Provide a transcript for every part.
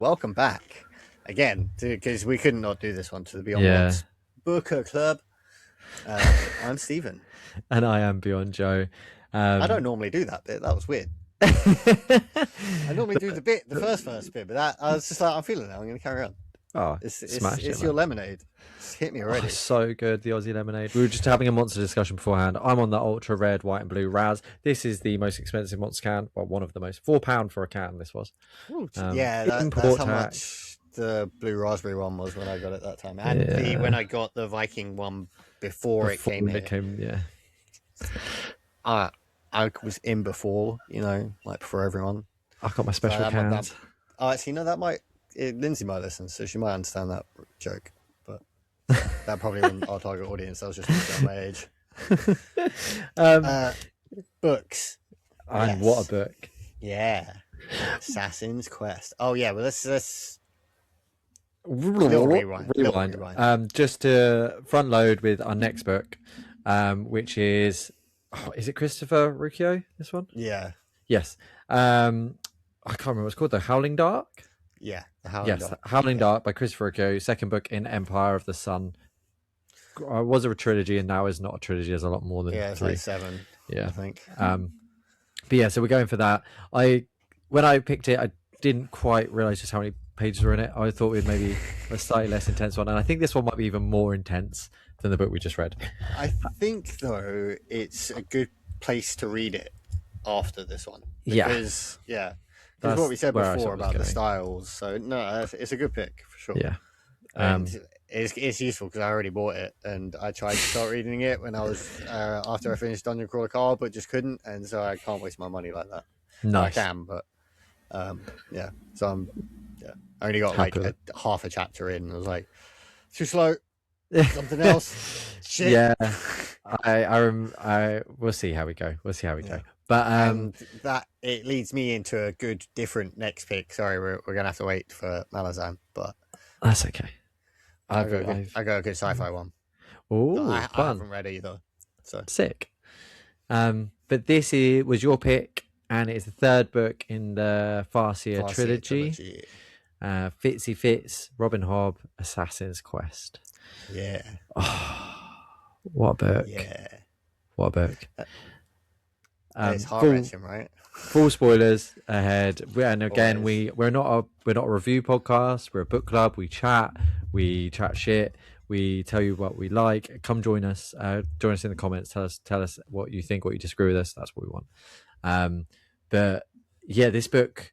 Welcome back again, because we couldn't not do this one to the Yeah, BeyondWorldz Booker Club. I'm Stephen. and I am Beyond Joe. I don't Um, normally do that bit. That was weird. I normally do the first bit, but that I was just like, I'm feeling it. I'm going to carry on. oh, It's it's smash it, it's your man. lemonade. It's hit me Oh, already. so good, the Aussie lemonade. We were just having a monster discussion beforehand. I'm on the ultra red, white, and blue Raz. This is the most expensive monster can. Well, one of the most. £4 for a can, this was. Ooh, yeah, that's Import how tax. much the blue raspberry one was when I got it that time, and the when Yeah. I got the Viking one before it Before came it here. came, yeah. I I was in before, like before everyone. I got my So special that cans. oh, actually, no, Lindsay might listen, so she might understand that joke. But so that probably wasn't our target audience. That was just me my age. um, Uh, Books, and what a yes, book. yeah. Assassin's Quest. Oh yeah, well let's little Rewind. rewind. Just to front load with our next book, which is it Christopher Riccio? This one, Yeah, yes. I can't remember what it's called though. Howling Dark. yeah. The Howling Yes, Dog. Howling Yeah, Dark by Christopher Riccio. Second book in Empire of the Sun. Was a trilogy and now is not a trilogy. There's a lot more than yeah. It's like three. seven, I Yeah. think. But yeah, so we're going for that. When I picked it, I didn't quite realize just how many pages were in it. I thought we'd maybe a slightly less intense one, and I think this one might be even more intense than the book we just read. I think though it's a good place to read it after this one Yeah, because what we that's said where I before sort of was about the going. styles. So no, it's a good pick for sure, Yeah, and um, it's useful because I already bought it and I tried to start reading it when I was after I finished Dungeon Crawler Carl, but just couldn't, and so I can't waste my money like that. Well, I nice. can, but yeah. So I only got like Happily. half a chapter in. And I was like, too slow. Something else. Shit. Yeah, I we'll see how we go. We'll see how we Yeah. go. But And that it leads me into a good different next pick. Sorry, we're gonna have to wait for Malazan, but that's okay. I got a good sci-fi one. That Oh, I fun, haven't read either. So sick. But was your pick, and it's the third book in the Farseer Farseer Trilogy. Trilogy. Fitzy Fitz, Robin Hobb, Assassin's Quest. Yeah. Oh, what a book! Yeah. What a book! It's heart Full wrenching, right? full spoilers ahead. And again, Always. we're not a review podcast. We're a book club. We chat shit. We tell you what we like. Come join us. Join us in the comments. Tell us what you think. What you disagree with us. That's what we want. But yeah, this book,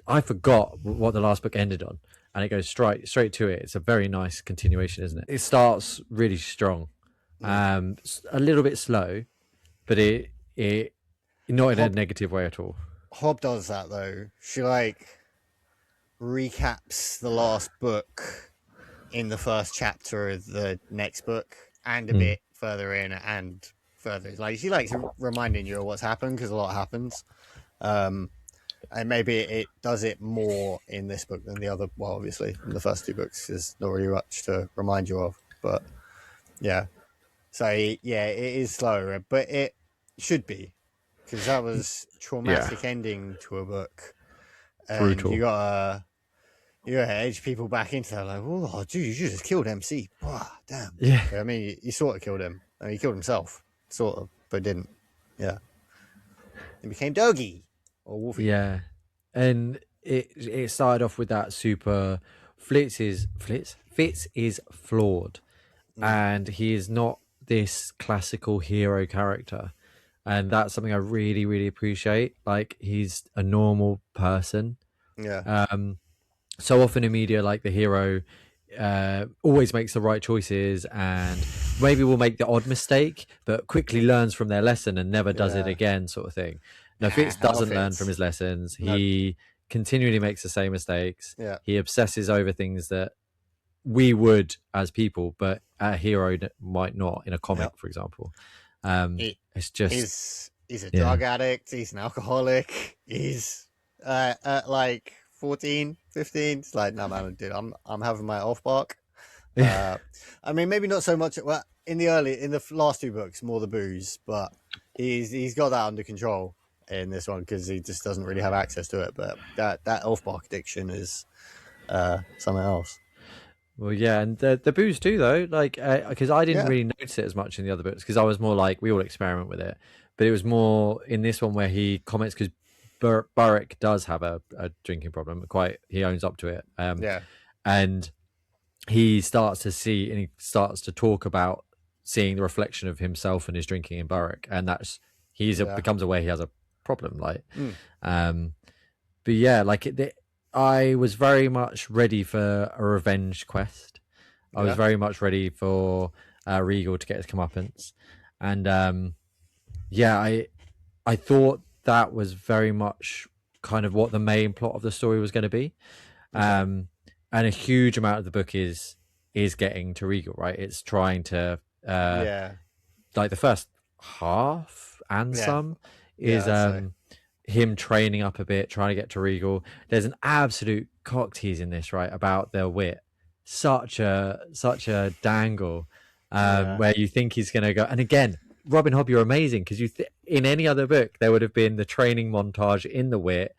I forgot what the last book ended on, and it goes straight to it. It's a very nice continuation, isn't it? It starts really strong, a little bit slow, but it not in a Hob negative way at all. Hob does that though. She like recaps the last book in the first chapter of the next book and a bit further in and further. Like she likes reminding you of what's happened because a lot happens. And maybe it does it more in this book than the other. Well, obviously, in the first two books, there's not really much to remind you of. But yeah, so yeah, it is slower, but it should be because that was Yeah, traumatic ending to a book, and brutal. you gotta edge people back into that. Like, oh, dude, you just killed MC. Wow, damn. Yeah, I mean, you sort of killed him. I mean, he killed himself, sort of, but didn't. Yeah, he became Doggy or Wolfie. yeah, and it started off with that super. Fitz is flawed, Mm. and he is not this classical hero character, and that's something I really appreciate. Like he's a normal person. Yeah, So often in media, like the hero always makes the right choices and maybe will make the odd mistake, but quickly learns from their lesson and never does it yeah. again, sort of thing. No, Fitz I love doesn't learn from Fitz. his lessons. No, He continually makes the same mistakes. yeah, He obsesses over things that we would as people, but a hero might not in a yeah. comic, for example. Um, He, it's just, he's a yeah, drug addict. He's an alcoholic. He's at like 14, 15. It's like, no man, dude, I'm having my off bark. yeah, Uh, I mean, maybe not so much. Well, in the last two books, more the booze, but he's got that under control. in this one because he just doesn't really have access to it. But that elf bark addiction is something else. Well, yeah, and the booze too, though. Like, because I didn't Yeah, really notice it as much in the other books, because I was more like we all experiment with it, but it was more in this one where he comments because Burrick does have a drinking problem. He owns up to it. yeah, And he starts to see and he starts to talk about seeing the reflection of himself and his drinking in Burrick, and yeah. becomes aware he has a problem. Like, Mm. but yeah, like I was very much ready for a revenge quest. I was Yeah. very much ready for Regal to get his comeuppance, and yeah, I thought that was very much kind of what the main plot of the story was going to be. Okay. And a huge amount of the book is getting to Regal, right? It's trying to Yeah, like the first half and yeah, some yeah. is I'd say. him training up a bit, trying to get to Regal. There's an absolute cock tease in this, right, about their wit. Such a dangle, Yeah, where you think he's going to go. And again, Robin Hobb, you're amazing because in any other book there would have been the training montage in the wit.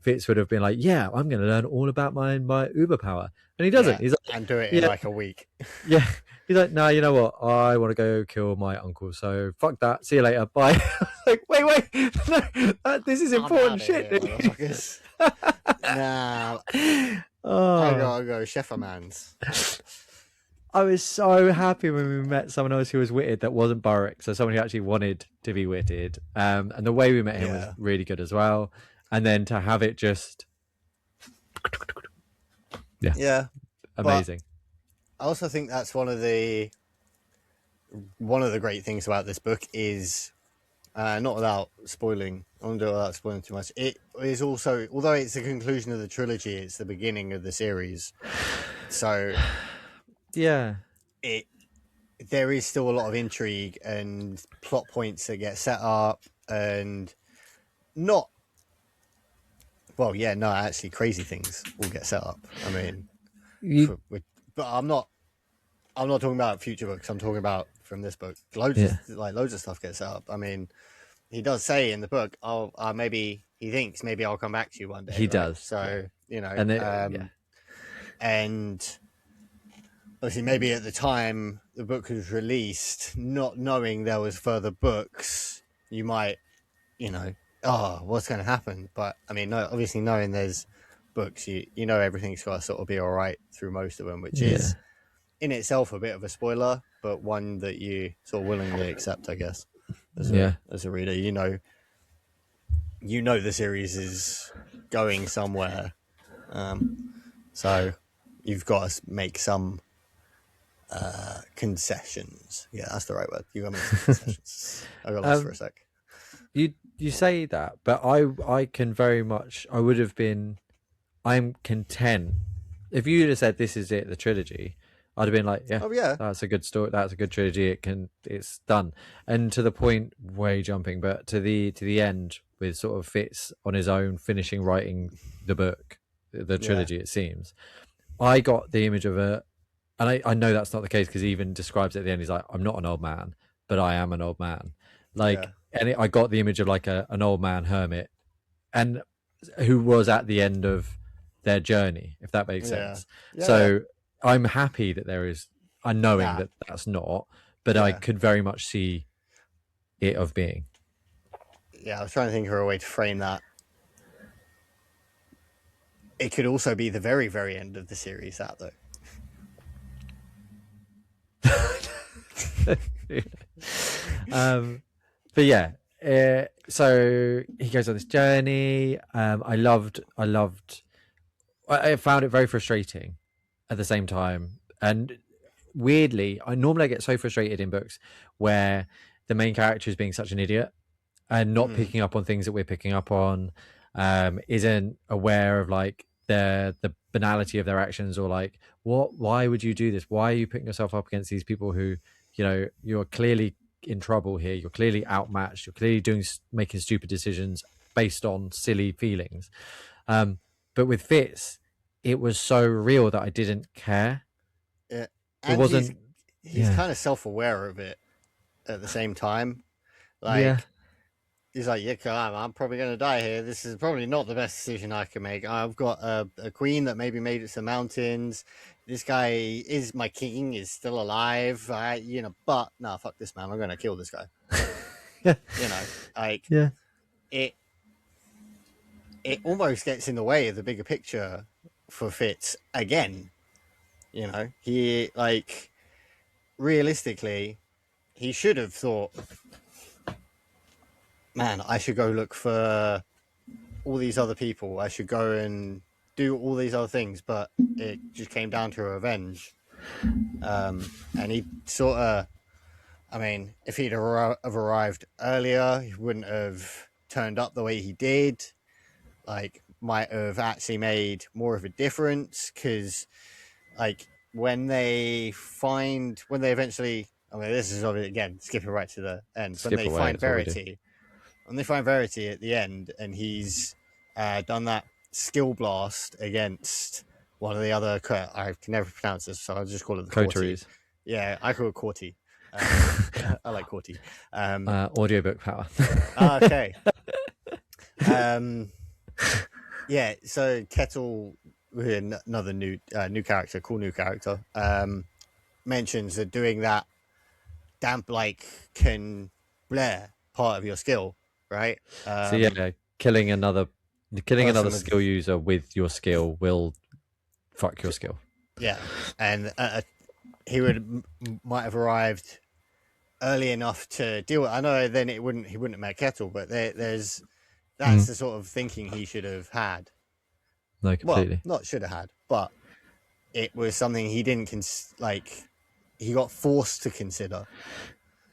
Fitz would have been like, "Yeah, I'm going to learn all about my Uber power," and he doesn't. yeah, He's like, and do it in "Yeah, like a week. yeah." He's like, "No, you know what? I want to go kill my uncle. So fuck that. See you later. Bye." Like, wait, no, this is I'm important outta shit. here, Dude. motherfuckers. Nah, I Oh, gotta go chef a man's. I was so happy when we met someone else who was witted that wasn't Burrick, so someone who actually wanted to be witted. And the way we met him was Yeah. really good as well. And then to have it just Yeah. amazing. I also think that's one of the great things about this book is not without spoiling. I won't do it without spoiling too much. It is also, although it's the conclusion of the trilogy, it's the beginning of the series. So Yeah. there is still a lot of intrigue and plot points that get set up, and not. Well, yeah, no, actually, crazy things will get set up. I mean, but I'm not talking about future books. I'm talking about from this book. Loads of stuff gets set up. I mean, he does say in the book, "Oh, maybe he thinks maybe I'll come back to you one day." He right? does. So you know, And and obviously, maybe at the time the book was released, not knowing there was further books, you might, oh, what's going to happen? But I mean, no, obviously, knowing there's books, you know everything's got to sort of be all right through most of them, which is in itself a bit of a spoiler, but one that you sort of willingly accept, I guess, as a reader. You know the series is going somewhere, so you've got to make some concessions. Yeah, that's the right word. You got to make some concessions. I got lost for a sec. You say that, but I can very much. I would have been. I'm content if you'd have said this is it, the trilogy. I'd have been like, yeah, Oh yeah, that's a good story. That's a good trilogy. It's done. And to the point, way jumping, but to the end with sort of Fitz on his own, finishing writing the book, the trilogy. It seems I got the image of and I know that's not the case because he even describes it at the end. He's like, I'm not an old man, but I am an old man. Like, and I got the image of like an old man hermit, and who was at the end of their journey, if that makes sense. So I'm happy that there is, I'm knowing that that's not, but I could very much see it of being. Yeah, I was trying to think of a way to frame that. It could also be the very, very end of the series, that though. But yeah, so he goes on this journey. I found it very frustrating at the same time, and weirdly, I normally get so frustrated in books where the main character is being such an idiot and not picking up on things that we're picking up on, isn't aware of like the banality of their actions, or like why would you do this? Why are you putting yourself up against these people who, you're clearly in trouble here, you're clearly outmatched, you're clearly making stupid decisions based on silly feelings. But with Fitz, it was so real that I didn't care. Yeah. And it wasn't. He's kind of self-aware of it at the same time. Like, he's like, yeah, I'm probably going to die here. This is probably not the best decision I can make. I've got a queen that maybe made it to the mountains. This guy is my king, is still alive. But no, fuck this man. I'm going to kill this guy. Yeah, Like yeah, it. It almost gets in the way of the bigger picture for Fitz again. He like realistically, he should have thought, man, I should go look for all these other people. I should go and do all these other things, but it just came down to revenge. And he sort of, I mean, if he'd have arrived earlier, he wouldn't have turned up the way he did. Like, might have actually made more of a difference, because, like, when they eventually, I mean, this is obviously, again, skipping right to the end. Skip away, When they find Verity at the end, and he's done that skill blast against one of the other, I can never pronounce this, so I'll just call it the coteries. Yeah, I call it Corti. I like Corti. Audiobook power. Okay. Yeah, so Kettle, another new character, cool new character, mentions that doing that damp can blur part of your skill, right? So yeah, killing another skill user with your skill will fuck your skill. Yeah, and he might have arrived early enough to deal with. I know then he wouldn't have met Kettle, but that's the sort of thinking he should have had. No, completely. Well, not should have had, but it was something he didn't he got forced to consider.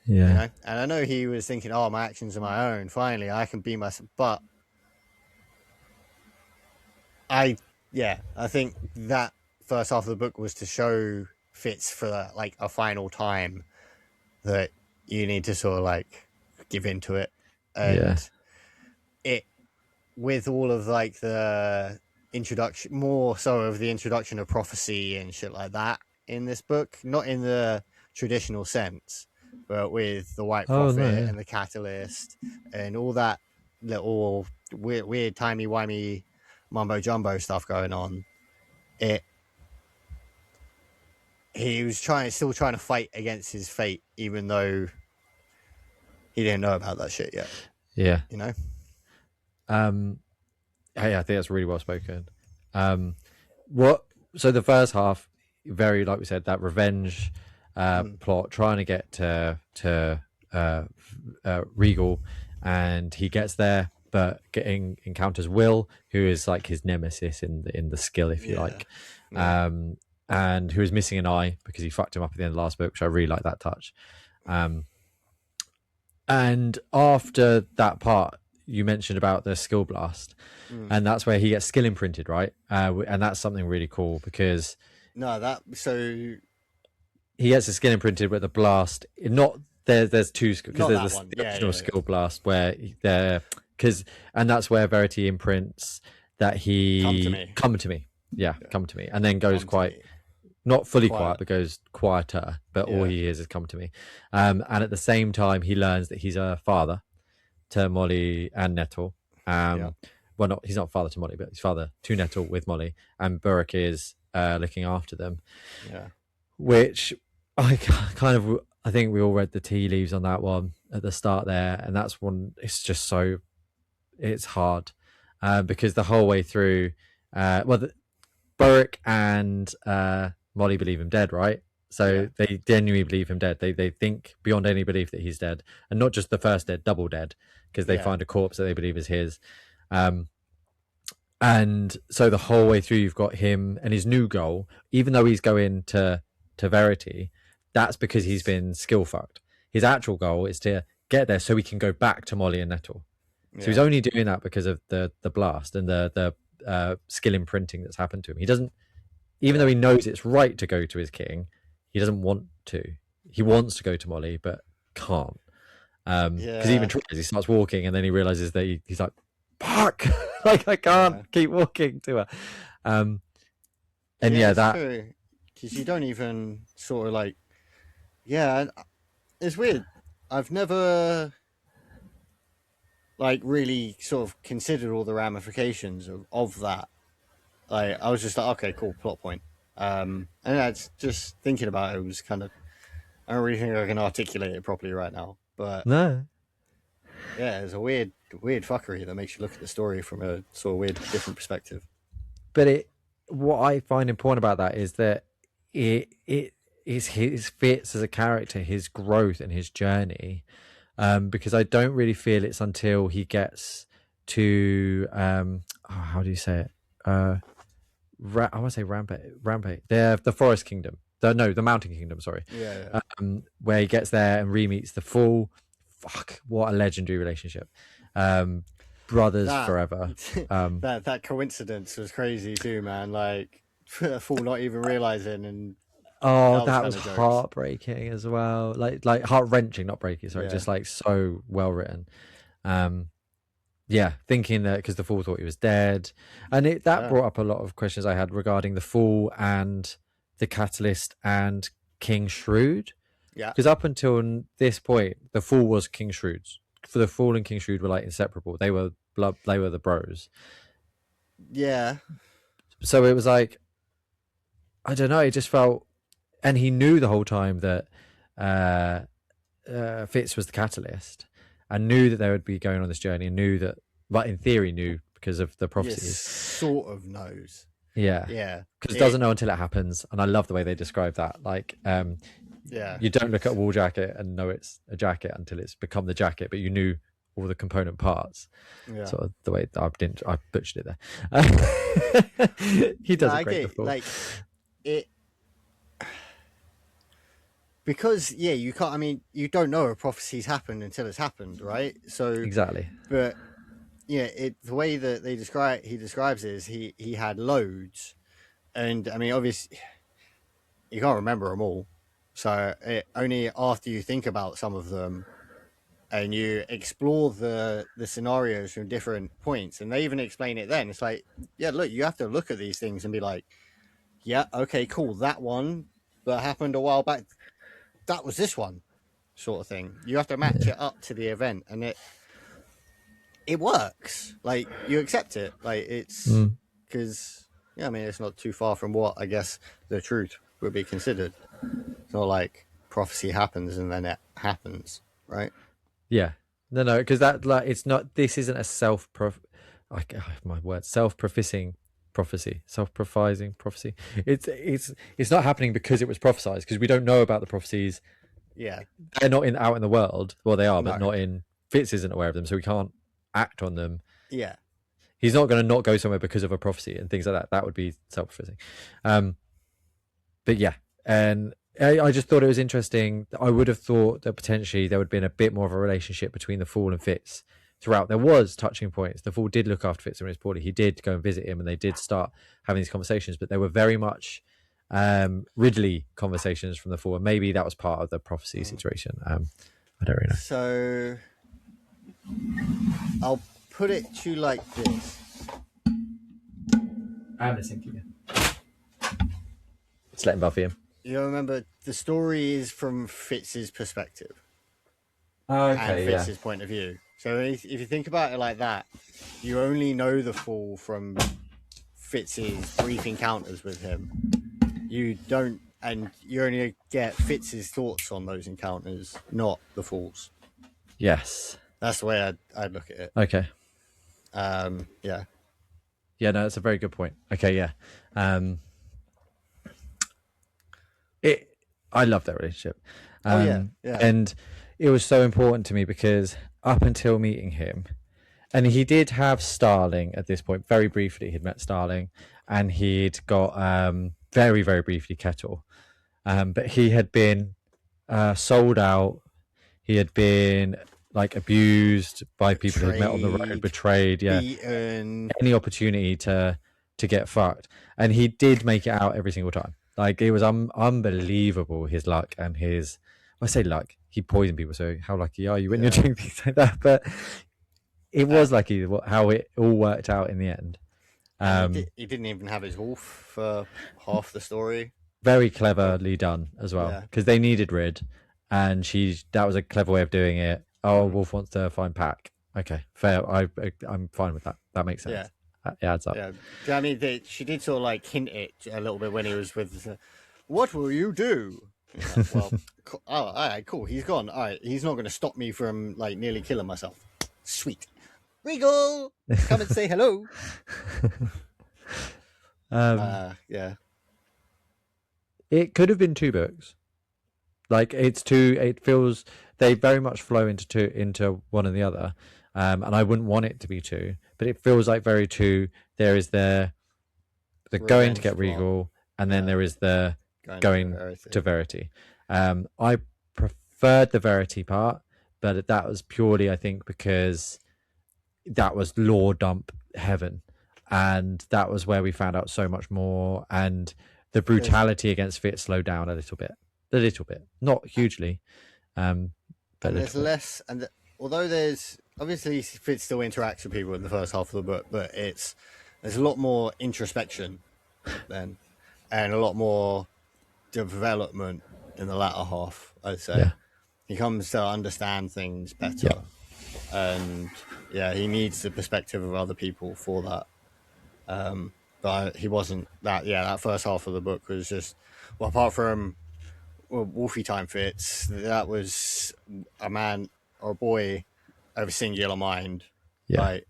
Yeah. And I know he was thinking, oh, my actions are my own. Finally, I can be myself. But I think that first half of the book was to show Fitz for a final time that you need to sort of give into it. And it, with all of the introduction, more so of the introduction of prophecy and shit like that in this book, not in the traditional sense, but with the White Prophet and the Catalyst and all that little weird timey-wimey mumbo jumbo stuff going on. He was still trying to fight against his fate, even though he didn't know about that shit yet. Yeah. Hey, I think that's really well spoken. So the first half, very, like we said, that revenge plot, trying to get to Regal, and he gets there, but encounters Will, who is like his nemesis in the skill, if you like, and who is missing an eye because he fucked him up at the end of the last book, which I really like that touch. And after that part, you mentioned about the skill blast, and that's where he gets skill imprinted, right? And that's something really cool because he gets a skill imprinted with the blast. There's two, because there's the original skill blast where and that's where Verity imprints that he come to me, and then goes not fully quiet, but goes quieter. But all he hears is "come to me," and at the same time, he learns that he's a father to Molly and Nettle. Well, he's not father to Molly, but he's father to Nettle with Molly, and Burke is looking after them. Yeah, which I think we all read the tea leaves on that one at the start there, and that's one. It's just it's hard because the whole way through, Burke and Molly believe him dead, right? So they genuinely believe him dead. They think beyond any belief that he's dead, and not just the first dead, double dead, because they find a corpse that they believe is his. And so the whole way through, you've got him and his new goal. Even though he's going to Verity, that's because he's been skill fucked. His actual goal is to get there so he can go back to Molly and Nettle. So he's only doing that because of the blast and the skill imprinting that's happened to him. He doesn't, even though he knows it's right to go to his king, he doesn't want to. He wants to go to Molly, but can't. Because he even tries. He starts walking, and then he realizes that he's like, "Fuck! I can't keep walking to her." And that because you don't even sort of it's weird. I've never like really sort of considered all the ramifications of that. Like I was just like, okay, cool, plot point. And that's just thinking about it was kind of, I don't really think I can articulate it properly right now, but No, yeah, it's a weird fuckery that makes you look at the story from a sort of weird different perspective. but what I find important about that is that it is his fits as a character, his growth and his journey. Because I don't really feel it's until he gets to how do you say it? I want to say Rampage. The Forest Kingdom. The Mountain Kingdom. Sorry. Yeah, Where he gets there and re-meets the Fool. Fuck, what a legendary relationship. Brothers forever. That coincidence was crazy too, man. Like Fool not even realizing, and Oh, that was heartbreaking as well. Like heart wrenching, not breaking. Sorry, Yeah. just like so well written. Yeah, thinking that because the Fool thought he was dead, and that brought up a lot of questions I had regarding the Fool and the Catalyst and King Shrewd. Yeah, Because up until this point, the Fool was King Shrewd's. For the Fool and King Shrewd were like inseparable. They were blood. They were the bros. yeah, So it was like, I don't know. It just felt, and he knew the whole time that Fitz was the Catalyst, and knew that they would be going on this journey, and knew that, but in theory, knew because of the prophecies. Yes, sort of knows. Yeah, Yeah, because it doesn't know until it happens, and I love the way they describe that. Like, yeah, you don't look at a wool jacket and know it's a jacket until it's become the jacket, but you knew all the component parts. yeah. Sort of the way I butchered it there. He does a great before. Like it. Because you can't. I mean, you don't know a prophecy's happened until it's happened, right? So Exactly. But yeah, the way that he describes it is he had loads, and I mean, obviously, you can't remember them all. So only after you think about some of them, and you explore the scenarios from different points, and they even explain it. Then it's like, yeah, look, you have to look at these things and be like, yeah, okay, cool, that one that happened a while back. That was this one, sort of thing. You have to match it up to the event, and it works. Like you accept it. Like it's because I mean it's not too far from what I guess the truth would be considered. It's not like prophecy happens and then it happens, right? Yeah. No, because that it's not. This isn't a self-professing prophecy, self-prophesing prophecy. It's not happening because it was prophesized, because we don't know about the prophecies. Yeah, they're not out in the world. Well, they are, but not in. Fitz isn't aware of them, so we can't act on them. Yeah, he's not going to not go somewhere because of a prophecy and things like that. That would be self-fulfilling. But yeah, and I just thought it was interesting. I would have thought that potentially there would have been a bit more of a relationship between the Fool and Fitz throughout. There was touching points. The Fool did look after Fitz when he was poorly. He did go and visit him, and they did start having these conversations, but they were very much Ridley conversations from the Fool, and maybe that was part of the prophecy situation. I don't really know. So I'll put it to you like this. I'm listening to you. It's letting Buffy in. You remember the story is from Fitz's perspective. Okay, and Fitz's point of view. So if you think about it like that, you only know the Fool from Fitz's brief encounters with him. You don't, and you only get Fitz's thoughts on those encounters, not the Fool's. Yes, that's the way I'd look at it. Okay. Yeah. Yeah, no, that's a very good point. Okay, yeah. I love that relationship. Yeah. And it was so important to me because up until meeting him, and he did have Starling at this point, very briefly, he'd met Starling, and he'd got very, very briefly Kettle. But he had been sold out. He had been like abused by people who'd met on the road, betrayed, beaten. Any opportunity to get fucked. And he did make it out every single time. Like, it was unbelievable, his luck and his... I say luck, he poisoned people, so how lucky are you when you're doing things like that? But it was lucky how it all worked out in the end. He didn't even have his wolf for half the story. Very cleverly done as well, because they needed Rid, and that was a clever way of doing it. Oh, Wolf wants to find Pack. Okay, fair. I'm fine with that. That makes sense. It adds up. Yeah. I mean, she did sort of like hint it a little bit when he was with. What will you do? Like, well, all right, cool. He's gone. All right, he's not going to stop me from like nearly killing myself. Sweet. Regal, come and say hello. Yeah. It could have been 2 books. Like it's 2. It feels they very much flow into one and the other. And I wouldn't want it to be 2, but it feels like very 2. There is the going to get Regal, and then there is the going to Verity. I preferred the Verity part, but that was purely, I think, because that was lore dump heaven, and that was where we found out so much more, and the brutality against Fit slowed down a little bit, not hugely, but there's less. And although there's obviously Fit still interacts with people in the first half of the book, but there's a lot more introspection then, and a lot more development in the latter half, I'd say. Yeah. He comes to understand things better, and he needs the perspective of other people for that. But he wasn't that. Yeah, that first half of the book was just, well, apart from Wolfie Time Fits, that was a man or a boy of a singular mind, right?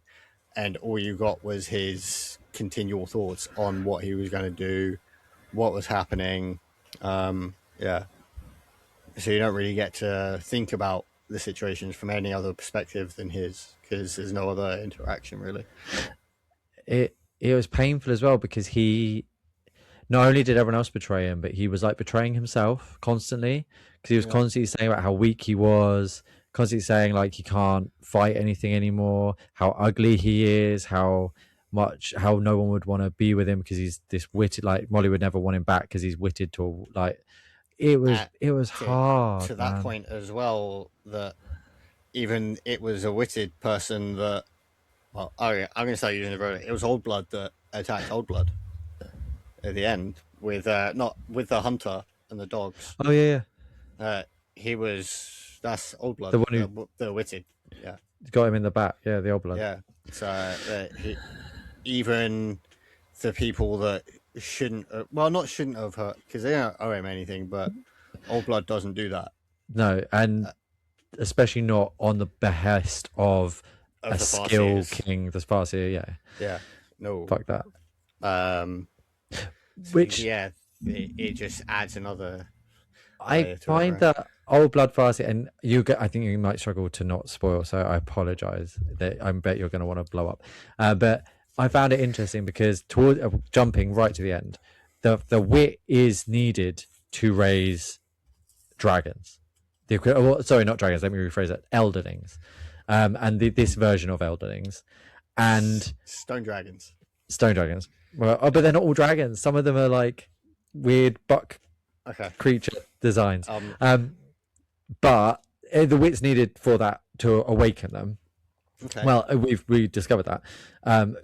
And all you got was his continual thoughts on what he was going to do, what was happening. So you don't really get to think about the situations from any other perspective than his, because there's no other interaction really. It was painful as well, because he not only did everyone else betray him, but he was like betraying himself constantly, because he was constantly saying about how weak he was, constantly saying like he can't fight anything anymore, how ugly he is, how no one would want to be with him because he's this witted, like Molly would never want him back because he's witted to, like, it was hard to that point as well, that even it was a witted person that, well, I'm going to start using the word, it was Old Blood that attacked Old Blood at the end with not with the hunter and the dogs. Oh yeah. That's Old Blood, the one who the witted, got him in the back. Yeah, the Old Blood. Yeah, so even the people that shouldn't have hurt, because they don't owe him anything, but Old Blood doesn't do that. No, and especially not on the behest of a skill king, the Farseer. Yeah, no, fuck that. It just adds another. I find that Old Blood Farseer, and I think you might struggle to not spoil, so I apologize. I bet you're going to want to blow up, but I found it interesting because jumping right to the end, the wit is needed to raise dragons. Sorry, not dragons. Let me rephrase it. Elderlings, and this version of elderlings, and stone dragons. Well, but they're not all dragons. Some of them are like weird buck creature designs. But the wit's needed for that to awaken them. Okay. Well, we discovered that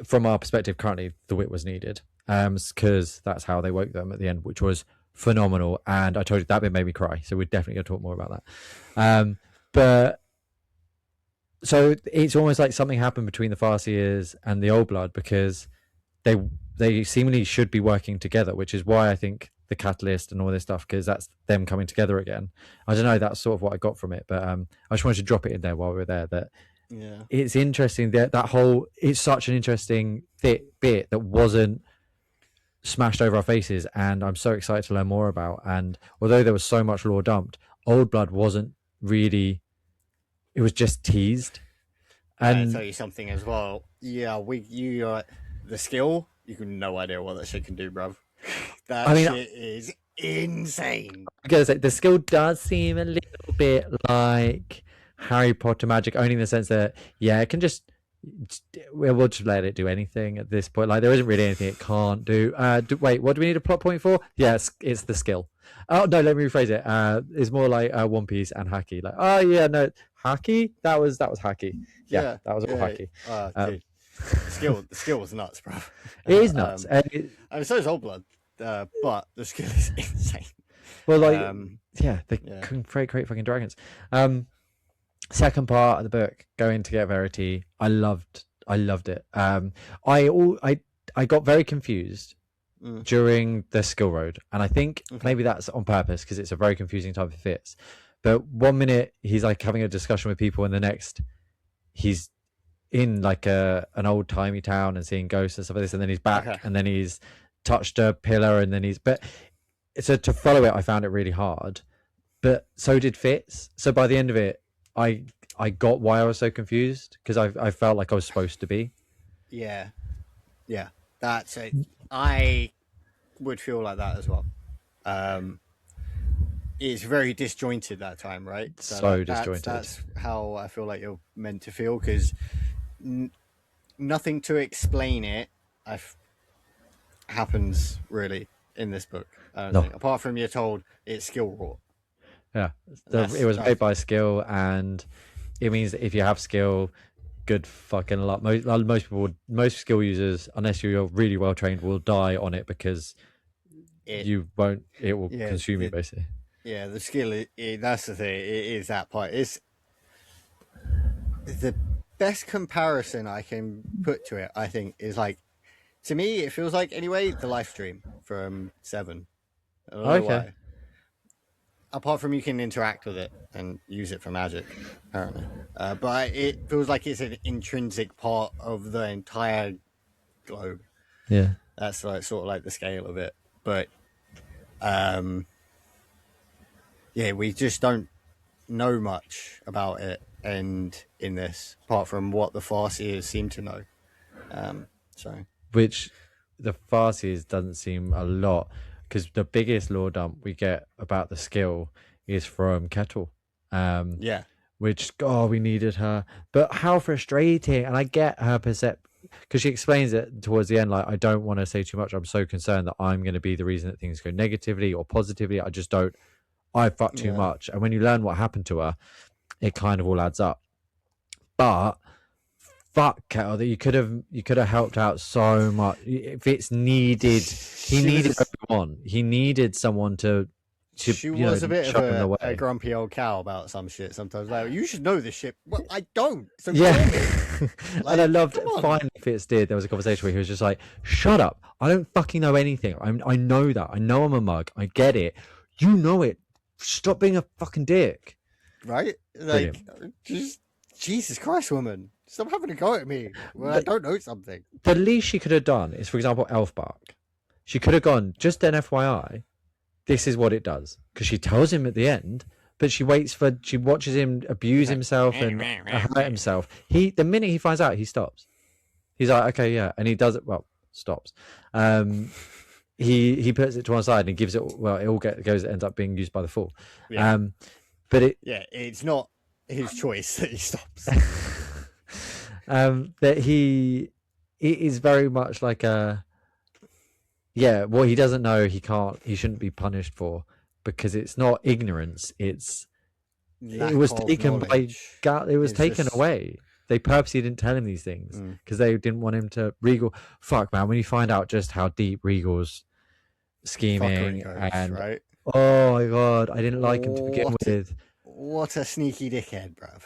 from our perspective. Currently, the wit was needed because that's how they woke them at the end, which was phenomenal. And I told you that bit made me cry. So we're definitely going to talk more about that. But so it's almost like something happened between the Farseers and the Old Blood, because they seemingly should be working together, which is why I think the catalyst and all this stuff, because that's them coming together again. I don't know. That's sort of what I got from it, but I just wanted to drop it in there while we were there. That it's interesting that whole, it's such an interesting bit that wasn't smashed over our faces, and I'm so excited to learn more about. And although there was so much lore dumped, Old Blood wasn't really. It was just teased. And I'll tell you something as well. Yeah, the skill. You have no idea what that shit can do, bruv. Shit is insane. I gotta say, the skill does seem a little bit like Harry Potter magic, only in the sense that it can we'll just let it do anything at this point. Like, there isn't really anything it can't do. Wait, what do we need a plot point for? Yes, it's the skill. Oh no, let me rephrase it. It's more like One Piece and Haki. Like, oh yeah, no, Haki. That was Haki. Yeah, that was all Haki. Dude. The skill was nuts, bro. It is nuts. So is Old Blood, but the skill is insane. Well, like, they can create fucking dragons. Second part of the book, Going to Get Verity, I loved it. I got very confused during the skill road, and I think maybe that's on purpose because it's a very confusing type of fits. But one minute he's like having a discussion with people, and the next he's in like an old timey town and seeing ghosts and stuff like this, and then he's back, and then he's touched a pillar, and then but so to follow it, I found it really hard. But so did Fitz. So by the end of it, I got why I was so confused because I felt like I was supposed to be. Yeah, that's it. I would feel like that as well. It's very disjointed that time, right? So disjointed. That's how I feel like you're meant to feel because nothing to explain it happens really in this book. I don't think. Apart from you're told it's skill wrought. Yeah, it was made by skill, and it means that if you have skill, good fucking luck. Most skill users, unless you're really well trained, will die on it because you won't. It will consume you basically. Yeah, the skill. That's the thing. It is that part. It's the best comparison I can put to it. I think is like, to me, it feels like anyway the life stream from 7. I don't know why. Apart from you can interact with it and use it for magic, apparently. But it feels like it's an intrinsic part of the entire globe. Yeah. That's like sort of like the scale of it. But we just don't know much about it and in this, apart from what the Farseers seem to know. Which the Farseers doesn't seem a lot. Because the biggest lore dump we get about the skill is from Kettle. Which, we needed her. But how frustrating. And I get her percept, because she explains it towards the end, like, I don't want to say too much. I'm so concerned that I'm going to be the reason that things go negatively or positively. I fuck too much. And when you learn what happened to her, it kind of all adds up. But fuck, Kettle, that you could have helped out so much. If it's needed, he needed everyone. He needed someone to she was a bit of a grumpy old cow about some shit sometimes. Like, you should know this shit. Well, I don't. So like, and I loved finally Fitz did. There was a conversation where he was just like, "Shut up! I don't fucking know anything. I know that. I know I'm a mug. I get it. You know it. Stop being a fucking dick." Right? Like, just Jesus Christ, woman. Stop having a go at me when I don't know something. The least she could have done is, for example, Elfbark. She could have gone, just an FYI, this is what it does. Because she tells him at the end, but she watches him abuse himself and hurt himself. The minute he finds out, he stops. He's like, okay, yeah. And he does it, stops. He puts it to one side and gives it, it all ends up being used by the Fool. Yeah. But it's not his choice that he stops. That it is very much like what he doesn't know he shouldn't be punished for, because it's not ignorance, it was taken away. They purposely didn't tell him these things because they didn't want him to fuck, man, when you find out just how deep Regal's scheming and right? Oh my god, I didn't like him to begin with. What a sneaky dickhead, bruv.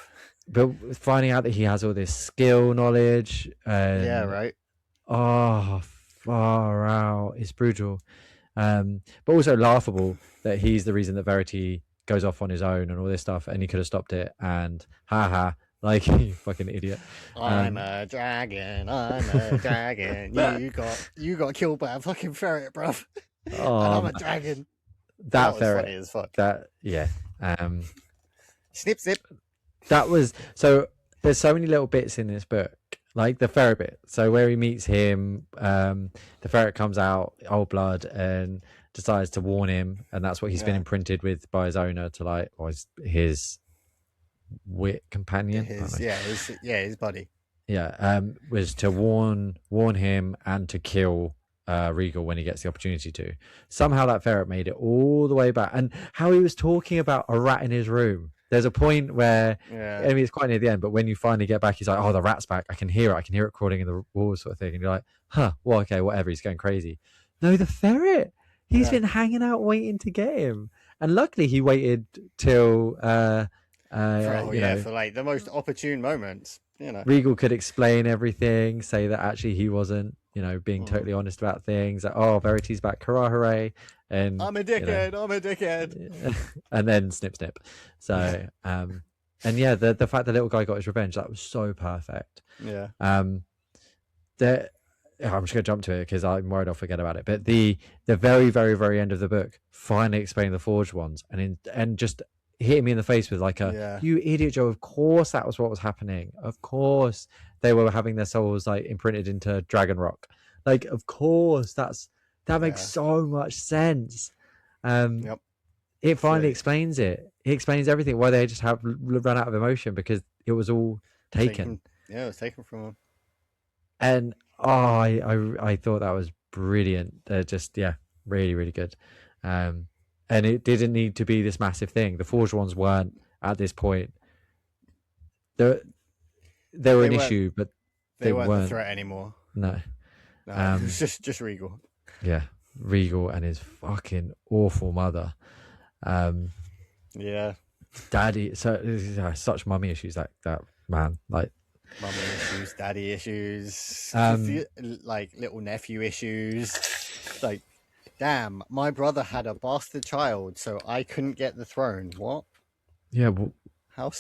But finding out that he has all this skill knowledge, right. Oh, far out! It's brutal, but also laughable that he's the reason that Verity goes off on his own and all this stuff, and he could have stopped it. And like, you fucking idiot! I'm a dragon. You got killed by a fucking ferret, bruv. Oh, and I'm a dragon. That ferret. Funny as fuck. Snip, snip. That was so. There's so many little bits in this book, like the ferret bit. So where he meets him, the ferret comes out, old blood, and decides to warn him, and that's what he's been imprinted with by his owner to like, or his wit companion. His buddy. Yeah, was to warn him and to kill Regal when he gets the opportunity to. Somehow that ferret made it all the way back, and how he was talking about a rat in his room. There's a point where, I mean, it's quite near the end, but when you finally get back, he's like, "Oh, the rat's back! I can hear it crawling in the walls," sort of thing. And you're like, "Huh? Well, okay, whatever. He's going crazy." No, the ferret. He's been hanging out waiting to get him, and luckily he waited till For like the most opportune moments, Regal could explain everything, say that actually he wasn't, being Mm. totally honest about things. Like, oh, Verity's back, hurrah, hooray! And I'm a dickhead. I'm a dickhead. and then snip, snip. So, and yeah, the fact the little guy got his revenge, that was so perfect. Yeah. I'm just gonna jump to it because I'm worried I'll forget about it. But the very, very, very end of the book finally explaining the forged ones and just hitting me in the face with like you idiot, Joe, of course that was what was happening. Of course they were having their souls like imprinted into Dragon Rock. Like, of course that makes so much sense. Yep. It finally explains it. It explains everything, why they just have run out of emotion because it was all taken. It was taken from them. And I thought that was brilliant. Just really, really good. And it didn't need to be this massive thing. The forged ones weren't at this point. They were an issue, but they weren't the threat anymore. No, it was just Regal. Yeah, Regal and his fucking awful mother. Daddy. So such mummy issues. That man, like mummy issues, daddy issues, like little nephew issues, like. Damn, my brother had a bastard child, so I couldn't get the throne. What? Yeah, how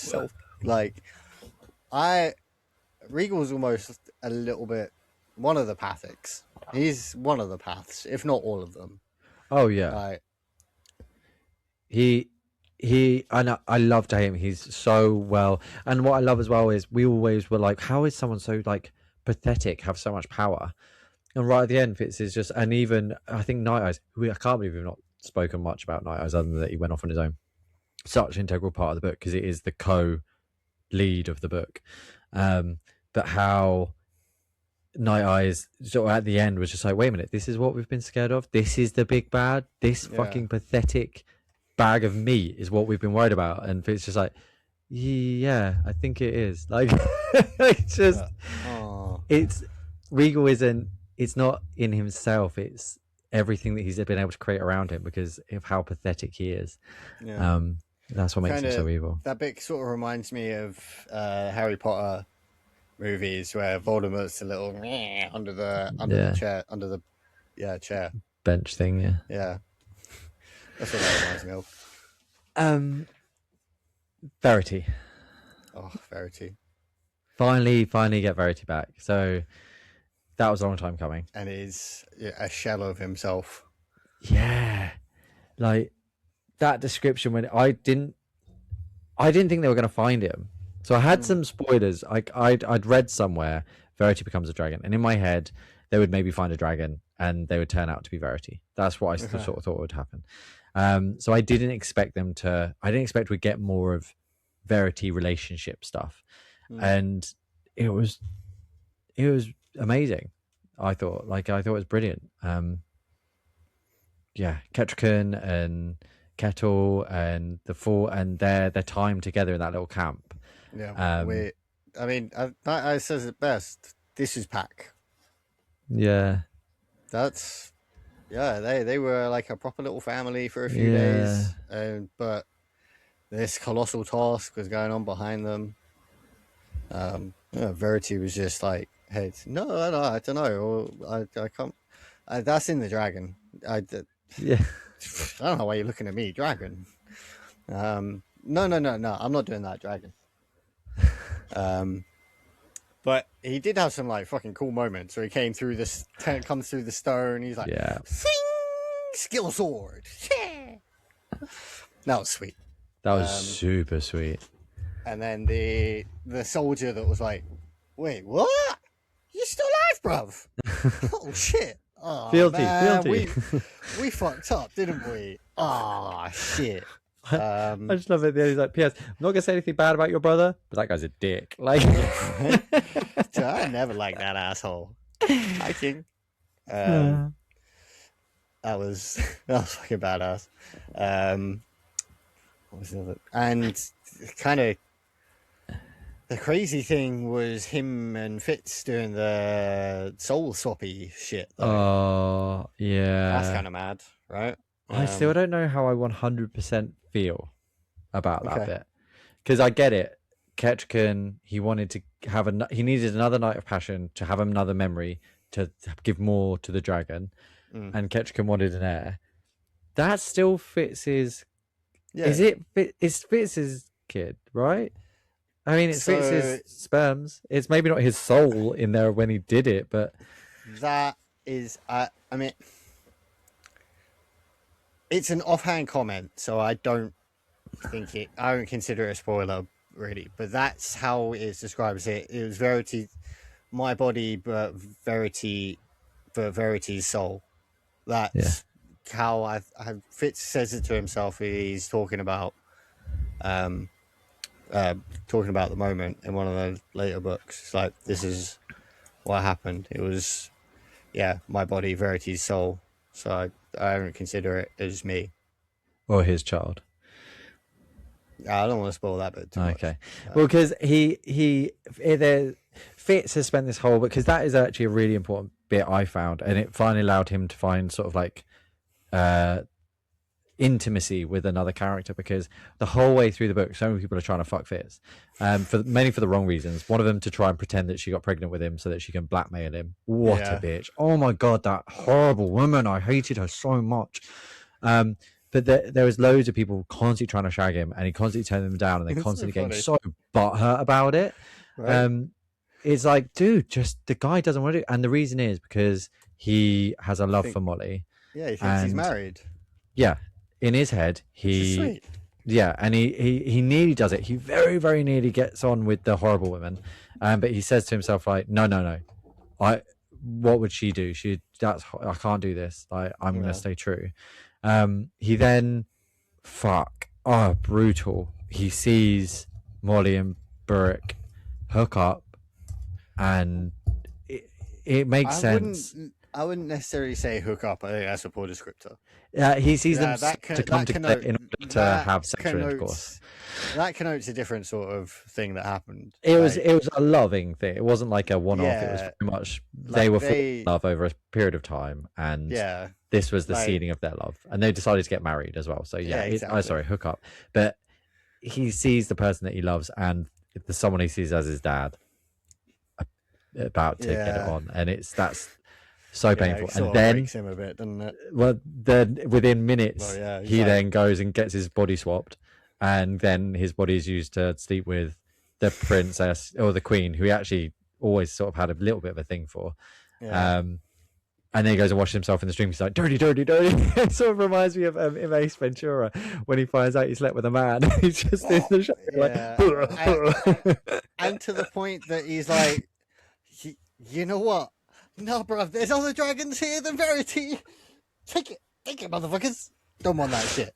Regal's almost a little bit one of the Pathics. He's one of the paths, if not all of them. Oh yeah. I love to him. He's so well. And what I love as well is we always were like, how is someone so like pathetic, have so much power? And right at the end, Fitz is just, and even I think Night Eyes, I can't believe we've not spoken much about Night Eyes other than that he went off on his own. Such an integral part of the book because it is the co-lead of the book. But how Night Eyes sort of at the end was just like, wait a minute, this is what we've been scared of. This is the big bad. This fucking pathetic bag of meat is what we've been worried about. And Fitz just like, yeah, I think it is. Like, it's just, it's Regal isn't. It's not in himself. It's everything that he's been able to create around him because of how pathetic he is. Yeah. That's what makes him so evil. That bit sort of reminds me of Harry Potter movies where Voldemort's a little under the chair, under the chair bench thing. Yeah. That's what that reminds me of. Verity. Oh, Verity. Finally get Verity back. So. That was a long time coming. And he's a shell of himself. Yeah. Like that description when I didn't think they were going to find him. So I had some spoilers. I'd read somewhere Verity becomes a dragon. And in my head, they would maybe find a dragon and they would turn out to be Verity. That's what I sort of thought would happen. So I didn't expect we'd get more of Verity relationship stuff. And it was amazing. I thought it was brilliant. Ketrican and Kettle and the four and their time together in that little camp. I says it best. This is Pack. Yeah, that's they were like a proper little family for a few days, but this colossal task was going on behind them. Verity was just like, hey, no, I don't know. I can't. That's in the dragon. I don't know why you're looking at me, dragon. No. I'm not doing that, dragon. But he did have some like fucking cool moments where he comes through the stone. He's like, sing, skill sword. Yeah. That was sweet. That was super sweet. And then the soldier that was like, wait, what? You're still alive, bruv? Oh, shit. Oh, fealty. We fucked up, didn't we? Oh, shit. I just love it. He's like, P.S. I'm not going to say anything bad about your brother, but that guy's a dick. Like, I never liked that asshole. Hi, King. That was fucking badass. What was the other? And kind of the crazy thing was him and Fitz doing the soul swappy shit. Though. Oh, yeah. That's kind of mad, right? I still don't know how I 100% feel about that bit. because I get it. Ketchkin, he wanted to have he needed another night of passion to have another memory to give more to the dragon, and Ketchkin wanted an heir. That still fits his. Yeah. Is it? It's Fitz's kid, right? I mean, it's Fitz's sperms. It's maybe not his soul in there when he did it, but that is. I mean, it's an offhand comment, so I don't think it. I don't consider it a spoiler, really. But that's how it describes it. It was Verity, my body, but Verity's soul. That's how Fitz says it to himself. He's talking about the moment in one of the later books. It's like, this is what happened. It was, my body, Verity's soul. So I don't consider it as me or his child. I don't want to spoil that bit too much. Okay, well, because Fitz has spent this whole, because that is actually a really important bit I found, and it finally allowed him to find sort of like intimacy with another character, because the whole way through the book so many people are trying to fuck Fitz, mainly for the wrong reasons. One of them to try and pretend that she got pregnant with him so that she can blackmail him. What a bitch. Oh my god, that horrible woman. I hated her so much. But there was loads of people constantly trying to shag him, and he constantly turned them down, and they constantly getting so butthurt about it. Right. It's like, dude, just the guy doesn't want to do it. And the reason is because he has a love for Molly. Yeah, he thinks he's married. Yeah, in his head, sweet. Yeah, and he nearly does it. He very, very nearly gets on with the horrible woman, but he says to himself, like, no, what would she do? I can't do this. I'm gonna stay true. He then, brutal. He sees Molly and Boook hook up, and it makes sense. I wouldn't necessarily say hook up. I think that's a poor descriptor. He sees them to come together in order to have sexual intercourse. That connotes a different sort of thing that happened. It was a loving thing. It wasn't like a one-off. It was very much they were falling in love over a period of time, and this was the seeding of their love, and they decided to get married as well. So exactly. Hook up. But he sees the person that he loves, and someone he sees as his dad about to get it on, and that's so painful. And then breaks him a bit, doesn't it? Well, then within minutes, he then goes and gets his body swapped, and then his body is used to sleep with the princess or the queen, who he actually always sort of had a little bit of a thing for. And then he goes and washes himself in the stream. He's like, dirty, dirty, dirty. It sort of reminds me of Ace Ventura when he finds out he slept with a man. He's just in the show, and to the point that he's like, you know what? No, bruv, there's other dragons here than Verity. Take it, motherfuckers. Don't want that shit.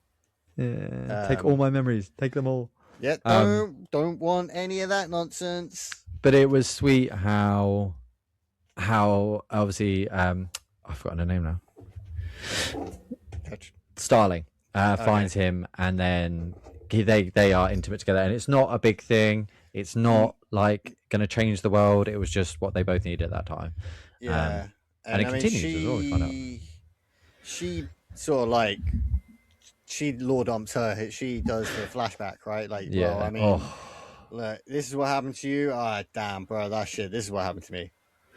Yeah, take all my memories. Take them all. Yeah, don't want any of that nonsense. But it was sweet how obviously I've forgotten her name now. Starling finds him, and then they are intimate together, and it's not a big thing. It's not like going to change the world. It was just what they both needed at that time. Yeah, and it continues as well. We find out. She sort of like law dumps her. She does the flashback, right? Like, well, I mean, look, this is what happened to you. Ah, damn, bro, that shit. This is what happened to me.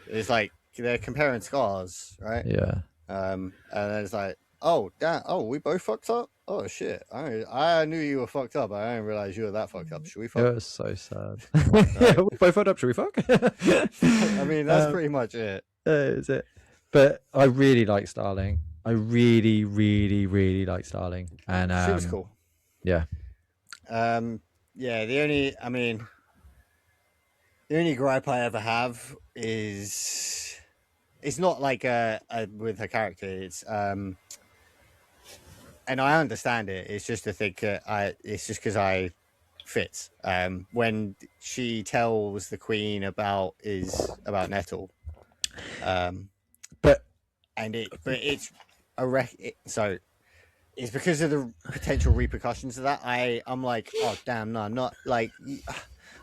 It's like they're comparing scars, right? Yeah. And then it's like, oh damn, oh, we both fucked up. Oh shit, I knew you were fucked up. I didn't realize you were that fucked up. Should we fuck? It was so sad. Yeah, we both fucked up. Should we fuck? I mean, that's pretty much it. Is it? But I really like Starling. I really, really, really like Starling, and she was cool. Yeah. Yeah. The only gripe I ever have is it's not like with her character. It's and I understand it. It's just to think it's just because I fits. When she tells the queen about Nettle, but it's so it's because of the potential repercussions of that. I'm like, oh damn, no, not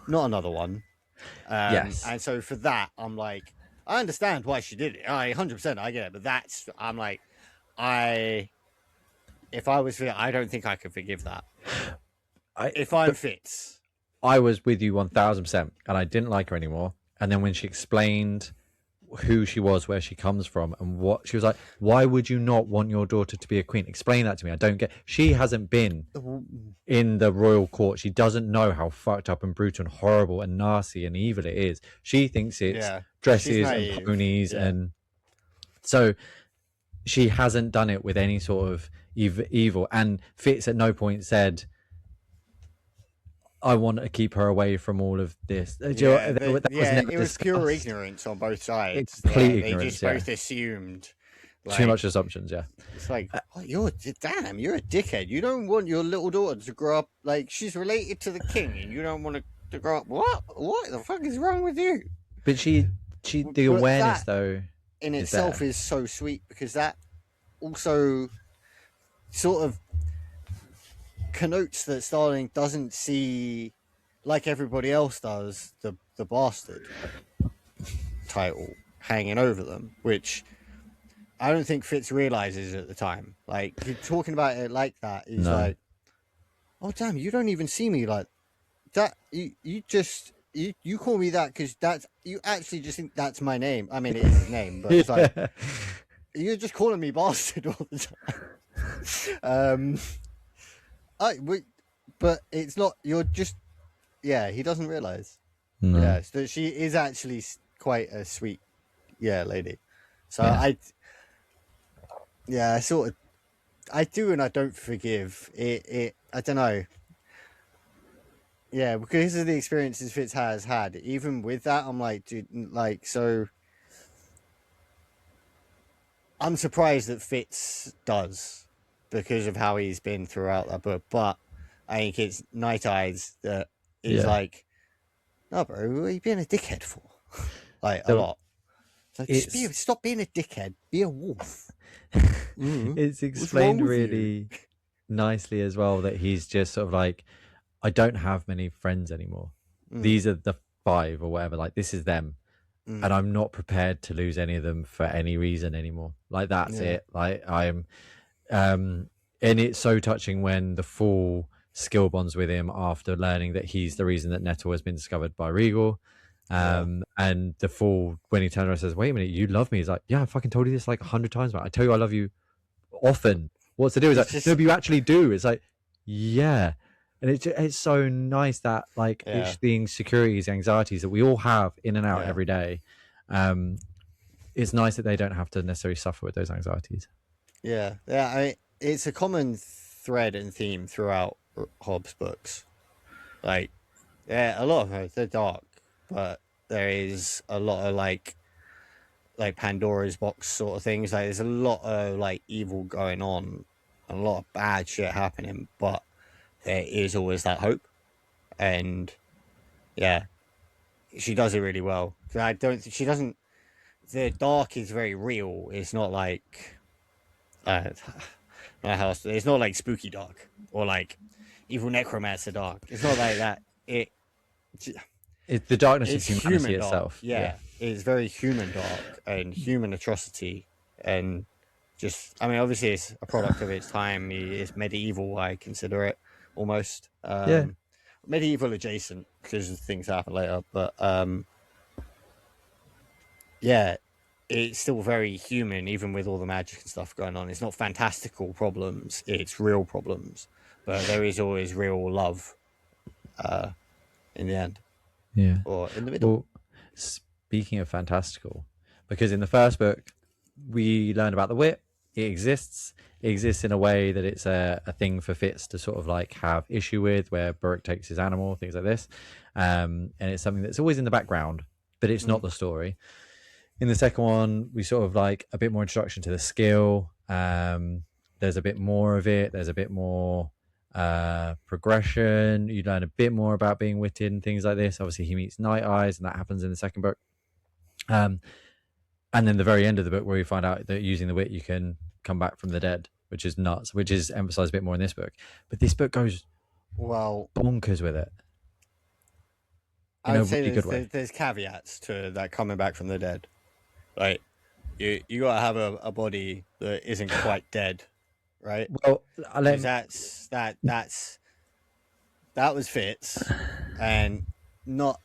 another one. Yes, and so for that, I'm like, I understand why she did it. 100%, I get it. But I'm like, if I was Fitz, I don't think I could forgive that. If I'm Fitz, I was with you 1000%, and I didn't like her anymore. And then when she explained who she was, where she comes from, and what she was like, why would you not want your daughter to be a queen? Explain that to me. I don't get. She hasn't been in the royal court. She doesn't know how fucked up and brutal and horrible and nasty and evil it is. She thinks it's dresses and ponies, and so she hasn't done it with any sort of evil. And Fitz at no point said, I want to keep her away from all of this. It was pure ignorance on both sides. Complete ignorance. They just both assumed. Too much assumptions, yeah. It's like, oh, you're a dickhead. You don't want your little daughter to grow up like she's related to the king, and you don't want to grow up. What the fuck is wrong with you? But the awareness though, in itself is so sweet, because that also sort of connotes that Starling doesn't see, like everybody else does, the bastard title hanging over them, which I don't think Fitz realizes at the time. Like, talking about it like that, he's like, oh damn, you don't even see me like that. You call me that because you actually just think that's my name. I mean, it is his name, but it's like, you're just calling me bastard all the time. But it's not. You're just. Yeah, he doesn't realize. No. Yeah, so she is actually quite a sweet, lady. So I do, and I don't forgive it. I don't know. Yeah, because of the experiences Fitz has had. Even with that, I'm like, dude, like, so. I'm surprised that Fitz does, because of how he's been throughout that book. But I think it's Night Eyes that is like, no, bro, what are you being a dickhead for? Like, a lot. Like, stop being a dickhead. Be a wolf. It's explained really nicely as well that he's just sort of like, I don't have many friends anymore. These are the 5 or whatever. Like, this is them. And I'm not prepared to lose any of them for any reason anymore. Like, that's it. Like, I'm... and it's so touching when the Fool skill bonds with him after learning that he's the reason that Nettle has been discovered by Regal. And the Fool, when he turns around and says, wait a minute, you love me? He's like, yeah, I fucking told you this like 100 times, man. I tell you I love you often. What's to do? It's like, no, but you actually do. It's like, yeah. And it's so nice that, like, it's the insecurities, anxieties that we all have in and out every day. It's nice that they don't have to necessarily suffer with those anxieties. Yeah. I mean, it's a common thread and theme throughout Hobb's books. Like, a lot of them, they're dark, but there is a lot of like Pandora's box sort of things. Like, there's a lot of like evil going on, and a lot of bad shit happening, but there is always that hope. And she does it really well. I don't think she doesn't. The dark is very real. It's not like it's not like spooky dark or like evil necromancer dark. It's not like that. The darkness is humanity itself. Yeah, it's very human dark and human atrocity, and just, I mean, obviously it's a product of its time. It's medieval, I consider it almost. Medieval adjacent, because things happen later, but it's still very human, even with all the magic and stuff going on. It's not fantastical problems, it's real problems, but there is always real love in the end, or in the middle. Well, speaking of fantastical, because in the first book we learn about the whip. It exists in a way that it's a thing for Fitz to sort of like have issue with, where Beric takes his animal, things like this, and it's something that's always in the background, but it's not the story. In the second one, we sort of like a bit more introduction to the skill. There's a bit more of it. There's a bit more progression. You learn a bit more about being witted and things like this. Obviously, he meets Night Eyes, and that happens in the second book. And then the very end of the book, where we find out that using the wit, you can come back from the dead, which is nuts, which is emphasized a bit more in this book. But this book goes bonkers with it. I would say there's caveats to that coming back from the dead. Like, you got to have a body that isn't quite dead, right? Well, that was Fitz, and not.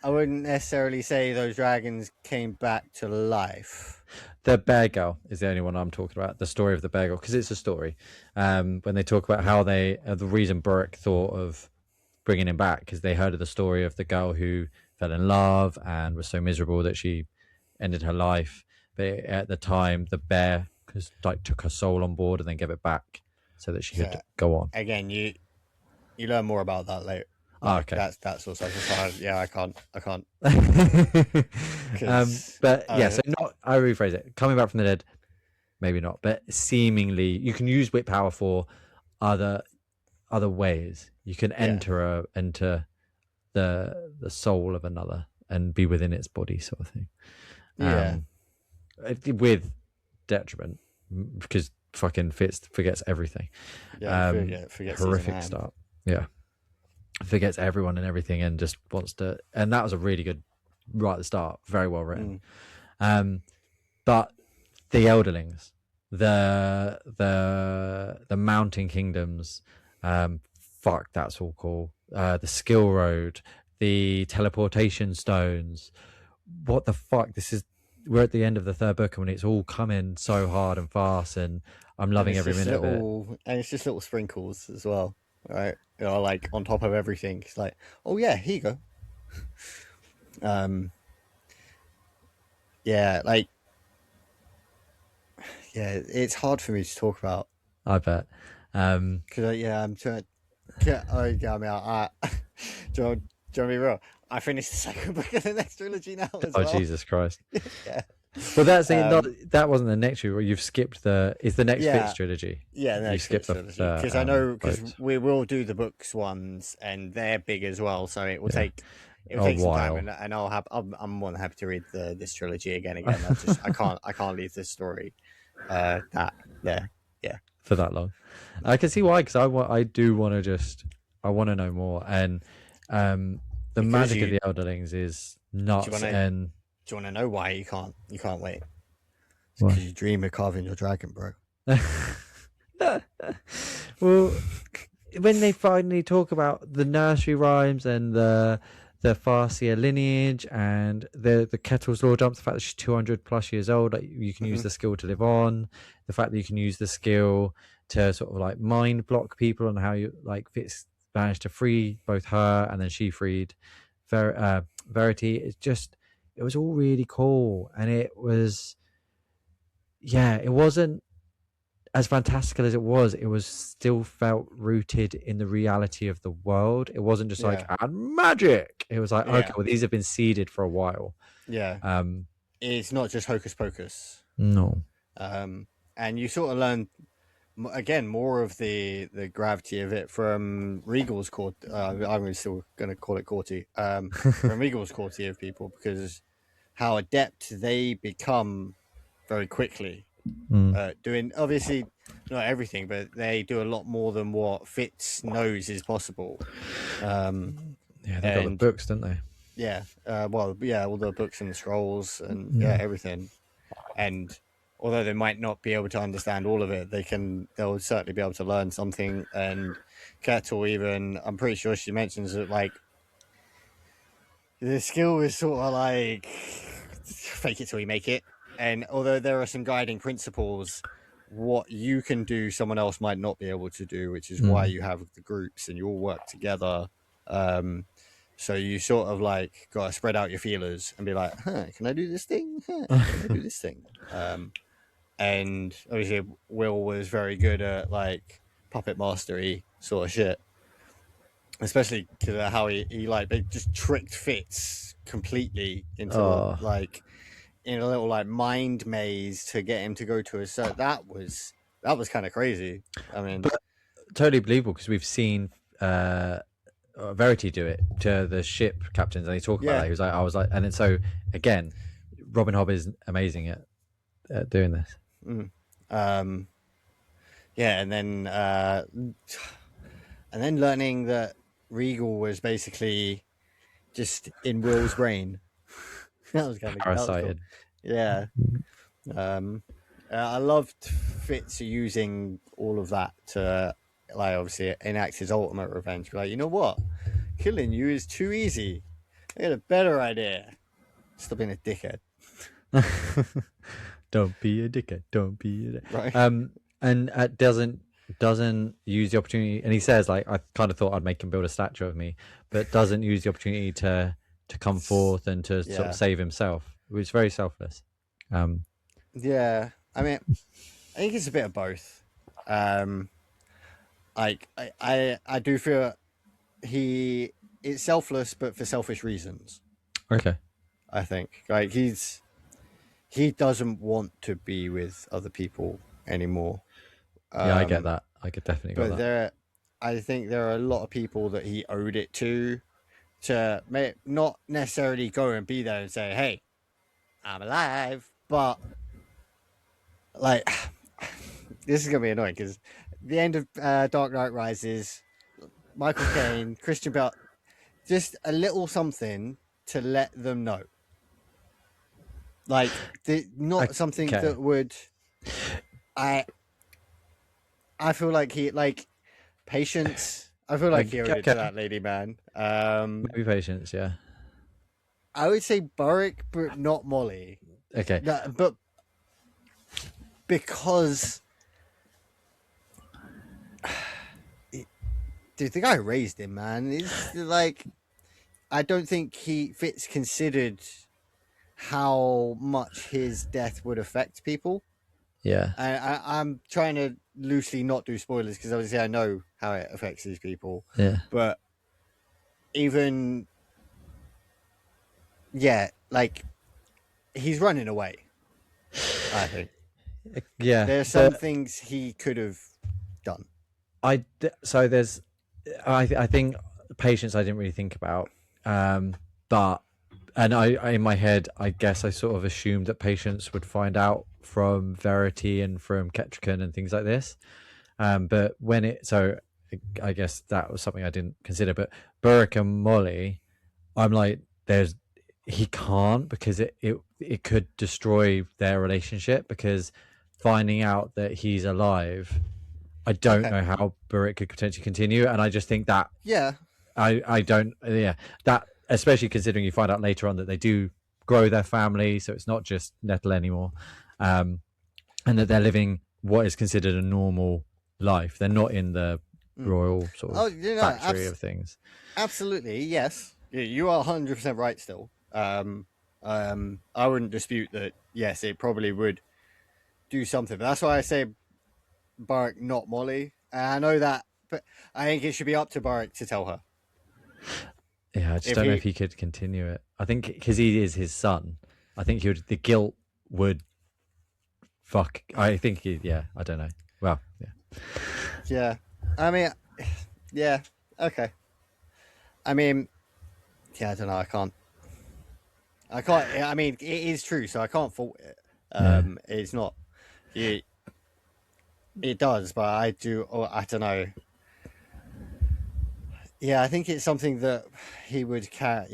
I wouldn't necessarily say those dragons came back to life. The bear girl is the only one I'm talking about. The story of the bear girl, because it's a story. When they talk about how they, the reason Beric thought of bringing him back, because they heard of the story of the girl who fell in love and was so miserable that she ended her life. But at the time, the bear took her soul on board and then gave it back so that she could go on. Again, you learn more about that later. Like, okay, that sort of stuff. Yeah, I can't. But yeah, so not. I rephrase it. Coming back from the dead, maybe not, but seemingly you can use wit power for other ways. You can enter the soul of another and be within its body, sort of thing. With detriment, because fucking Fitz forgets everything. Forgets horrific start. Yeah, forgets everyone and everything, and just wants to. And that was a really good right at the start, very well written. But the Elderlings, the Mountain Kingdoms, fuck, that's all cool. The Skill Road, the teleportation stones. What the fuck? We're at the end of the third book, and it's all coming so hard and fast, and I'm loving every minute of it. And it's just little sprinkles as well, right? Like on top of everything. It's like, oh yeah, here you go. It's hard for me to talk about. I bet. Because I'm trying. Do you want to be real? I finished the second book of the next trilogy now as well. Oh, Jesus Christ. Yeah. Well, that's that wasn't the next trilogy. You've skipped it's the next Fitz trilogy. Yeah, the next Fitz trilogy. Because I know, because we will do the books ones, and they're big as well, so it will take some time, and I'm more than happy to read this trilogy again. I can't leave this story for that long. I can see why, because I want to know more, and the magic of the Elderlings is nuts. Do you want to know why you can't wait? Because you dream of carving your dragon, bro. Well, when they finally talk about the nursery rhymes and the Farseer lineage and the Kettle's Law jump, the fact that she's 200 plus years old, like you can use the skill to live on, the fact that you can use the skill to sort of like mind block people, and how you like Fitz managed to free both her and then she freed Verity. It was all really cool, and it wasn't as fantastical as it was still felt rooted in the reality of the world. It wasn't just like and magic. It was like, okay, well, these have been seeded for a while. Yeah. It's not just hocus pocus. No. And you sort of learn again more of the gravity of it from Regal's court. I'm still going to call it courty. From Regal's courty of people, because how adept they become very quickly. Doing obviously not everything, but they do a lot more than what Fitz knows is possible. They got the books, don't they? All the books and the scrolls and everything. And although they might not be able to understand all of it, they'll certainly be able to learn something. And Kettle, even, I'm pretty sure she mentions that like the skill is sort of like fake it till you make it. And although there are some guiding principles, what you can do, someone else might not be able to do, which is why you have the groups and you all work together. So you sort of like got to spread out your feelers and be like, can I do this thing? Can I do this thing? And obviously Will was very good at like puppet mastery sort of shit, especially to how he like they just tricked Fitz completely into like in a little like mind maze to get him to go to a certain. That was kind of crazy. I mean, but totally believable, because we've seen Verity do it to the ship captains, and they talk about that. He was like, I was like, and then so again, Robin Hobb is amazing at doing this. And then learning that Regal was basically just in Will's brain. That was kind of parasited. Cool. I loved Fitz using all of that to like obviously enact his ultimate revenge. Like, you know what? Killing you is too easy. I got a better idea. Stop being a dickhead. Don't be a dickhead. Don't be a dickhead. Right. And doesn't use the opportunity. And he says, like, I kind of thought I'd make him build a statue of me, but doesn't use the opportunity to come forth and to sort of save himself. It was very selfless. Yeah, I mean, I think it's a bit of both. Like I do feel it's selfless, but for selfish reasons. Okay. I think like he doesn't want to be with other people anymore. Yeah, I get that. I could definitely get that. I think there are a lot of people that he owed it to not necessarily go and be there and say, "Hey, I'm alive," but like this is gonna be annoying because the end of Dark Knight Rises, Michael Caine, Christian Bale, just a little something to let them know, like not something that would. I feel like patience. I feel like he owed it to that lady, man. Maybe patience, yeah. I would say Boric, but not Molly. Okay. But because dude, the guy raised him, man. It's like I don't think Fitz considered how much his death would affect people. Yeah. I'm trying to loosely not do spoilers because obviously I know how it affects these people. Yeah. But even like he's running away, I think. Yeah. There's some things he could have done. I think patience I didn't really think about. But I in my head I guess I sort of assumed that patience would find out from Verity and from Ketrican and things like this. But I guess that was something I didn't consider. But Burke and Molly, I'm like, he can't because it could destroy their relationship because finding out that he's alive, I don't know how Burke could potentially continue. And I just think that I don't that especially considering you find out later on that they do grow their family, so it's not just Nettle anymore. And that they're living what is considered a normal life. They're not in the royal sort of factory of things. Absolutely, yes. You are 100% right still. I wouldn't dispute that, yes, it probably would do something. But that's why I say Barack, not Molly. I know that, but I think it should be up to Barack to tell her. Yeah, I just don't know if he could continue it. I think because he is his son, I think the guilt would I think I don't know. Well, yeah. Yeah. I mean, yeah. Okay. I mean, yeah, I don't know. I can't. I mean, it is true, so I can't fault it. It's not. It does, but I do. I don't know. Yeah, I think it's something that he would. I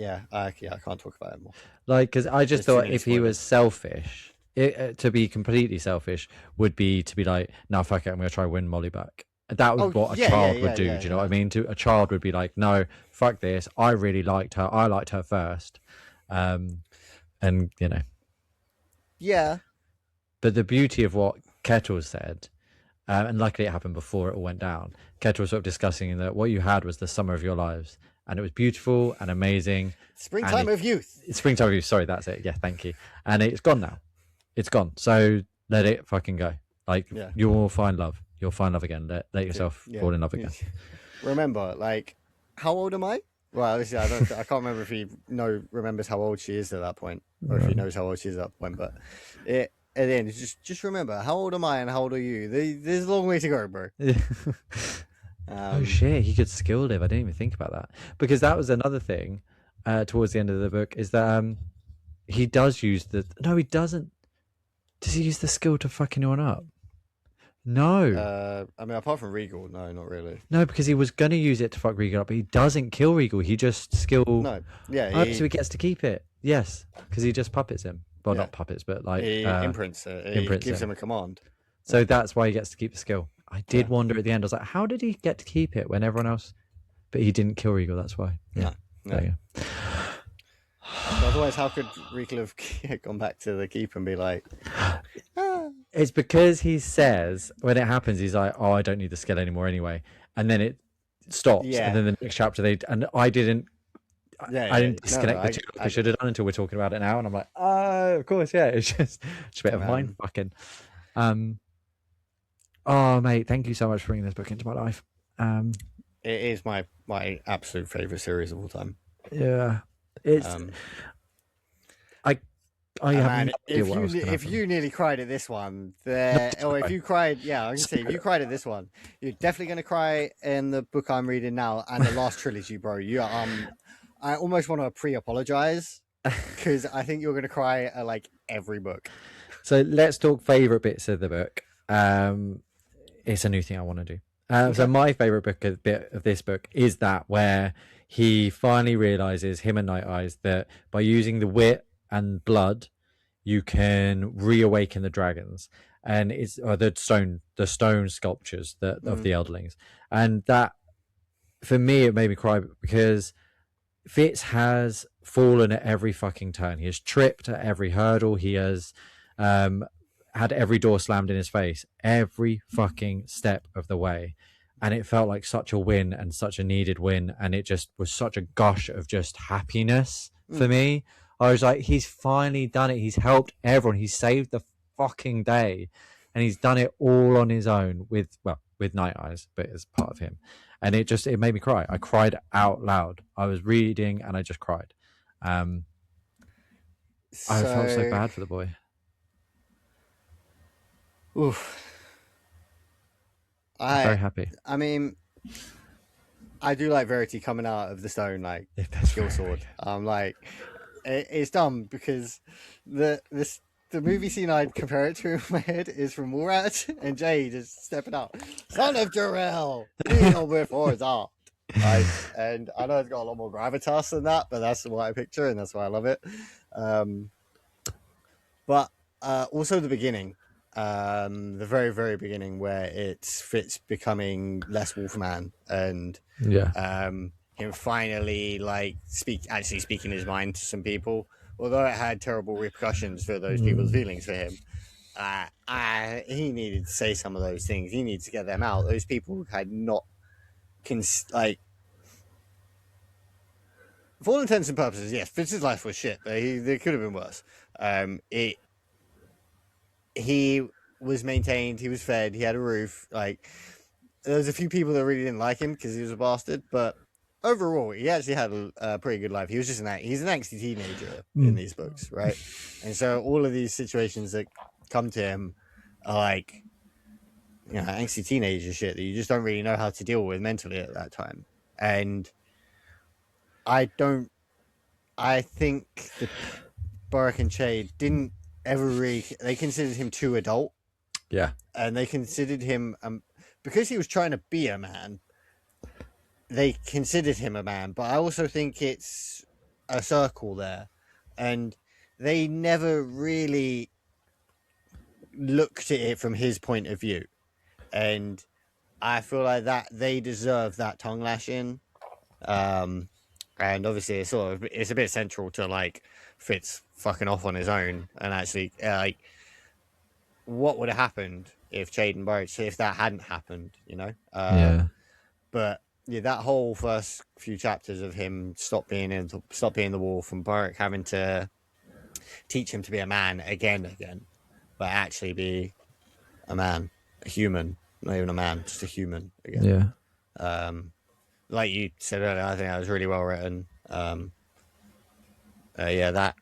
can't talk about it more. Like, because I just thought if he was selfish. To be completely selfish would be to be like, no, fuck it, I'm going to try win Molly back. That was what a child would do. Do you know what I mean? A child would be like, no, fuck this. I really liked her. I liked her first. And, you know. Yeah. But the beauty of what Kettle said, and luckily it happened before it all went down, Kettle was sort of discussing that what you had was the summer of your lives. And it was beautiful and amazing. Springtime of youth. Springtime of youth. Sorry, that's it. Yeah, thank you. And it's gone now. It's gone. So let it fucking go. Like you'll find love. You'll find love again. Let yourself fall in love again. Remember, like, how old am I? Well, obviously, I can't remember if he remembers how old she is at that point, or if he knows how old she is at that point. But at the end, just remember, how old am I and how old are you? There's a long way to go, bro. Oh shit, he could skill live. I didn't even think about that because that was another thing. Towards the end of the book, is that he does use no, he doesn't. Does he use the skill to fuck anyone up? No. I mean, apart from Regal, no, not really. No, because he was going to use it to fuck Regal up, but he doesn't kill Regal. He just No. Yeah. So he gets to keep it. Yes, because he just puppets him. Well, not puppets, but like... He imprints it. He gives him a command. So that's why he gets to keep the skill. I did wonder at the end. I was like, how did he get to keep it when everyone else... but he didn't kill Regal. That's why. Yeah. No. There you go. Otherwise, how could Regal have gone back to the keep and be like, ah. It's because he says when it happens, he's like, "Oh, I don't need the skill anymore anyway," and then it stops, and then the next chapter I didn't disconnect the two. I should have done until we're talking about it now, and I'm like, oh, of course, yeah. It's just a bit of mind fucking. Oh, mate, thank you so much for bringing this book into my life. It is my absolute favorite series of all time. Yeah, it's. If you nearly cried at this one, if you cried, I can say if you cried at this one, you're definitely going to cry in the book I'm reading now and the last trilogy, bro. I almost want to pre-apologize because I think you're going to cry at like every book. So let's talk favorite bits of the book. It's a new thing I want to do. So my favorite bit of this book is that where he finally realizes, him and Night Eyes, that by using the wit and blood, you can reawaken the dragons, and it's the stone sculptures of the Elderlings, and that for me it made me cry because Fitz has fallen at every fucking turn. He has tripped at every hurdle. He has had every door slammed in his face every fucking step of the way, and it felt like such a win and such a needed win, and it just was such a gush of just happiness for me. I was like, he's finally done it. He's helped everyone. He's saved the fucking day, and he's done it all on his own with Night Eyes, but as part of him. And it made me cry. I cried out loud. I was reading and I just cried. I felt so bad for the boy. Oof. I'm very happy. I mean, I do like Verity coming out of the stone, like skill sword. I'm like, it's dumb because the movie scene I'd compare it to in my head is from Mallrats and Jay just stepping out, son of Jarrell, kneel before Zod. Right? And I know it's got a lot more gravitas than that, but that's what I picture and that's why I love it. But also the beginning, the very, very beginning where it's Fitz becoming less Wolfman and him finally actually speaking his mind to some people, although it had terrible repercussions for those people's feelings for him. He needed to say some of those things. He needed to get them out. Those people had not for all intents and purposes, yes, Fitz's life was shit, but they could have been worse. He was maintained, he was fed, he had a roof. Like, there was a few people that really didn't like him because he was a bastard, but overall, he actually had a pretty good life. He was just he's an angsty teenager in these books, right? And so all of these situations that come to him are like, angsty teenager shit that you just don't really know how to deal with mentally at that time. And I think that Boric and Chade didn't ever really, they considered him too adult. Yeah. And they considered him, because he was trying to be a man, they considered him a man, but I also think it's a circle there, and they never really looked at it from his point of view, and I feel like that they deserve that tongue lashing, and obviously it's a bit central to like Fitz fucking off on his own, and actually what would have happened if Chade and Boric, if that hadn't happened, but yeah, that whole first few chapters of him stop being the wolf, and Boric having to teach him to be a man again, but actually be a man, a human, not even a man, just a human again. Yeah. Like you said earlier, I think that was really well written. That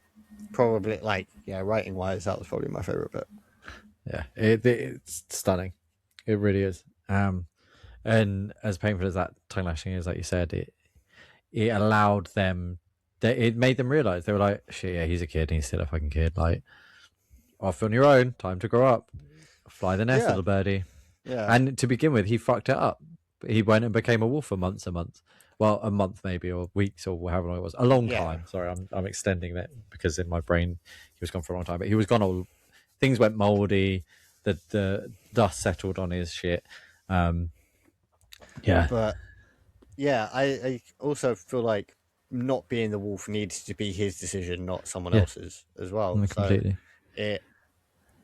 probably writing wise, that was probably my favorite bit. Yeah, it's stunning. It really is. And as painful as that tongue lashing is, like you said, it allowed them, it made them realize, they were like, shit, yeah, he's a kid and he's still a fucking kid. Like, off on your own, time to grow up. Fly the nest, little birdie. Yeah. And to begin with, he fucked it up. He went and became a wolf for months and months. Well, a month maybe, or weeks, or however long it was. A long time. Sorry, I'm extending that because in my brain he was gone for a long time. But he was gone things went moldy. The dust settled on his shit. But yeah, I also feel like not being the wolf needs to be his decision, not someone Yeah, else's as well. no, So completely. it,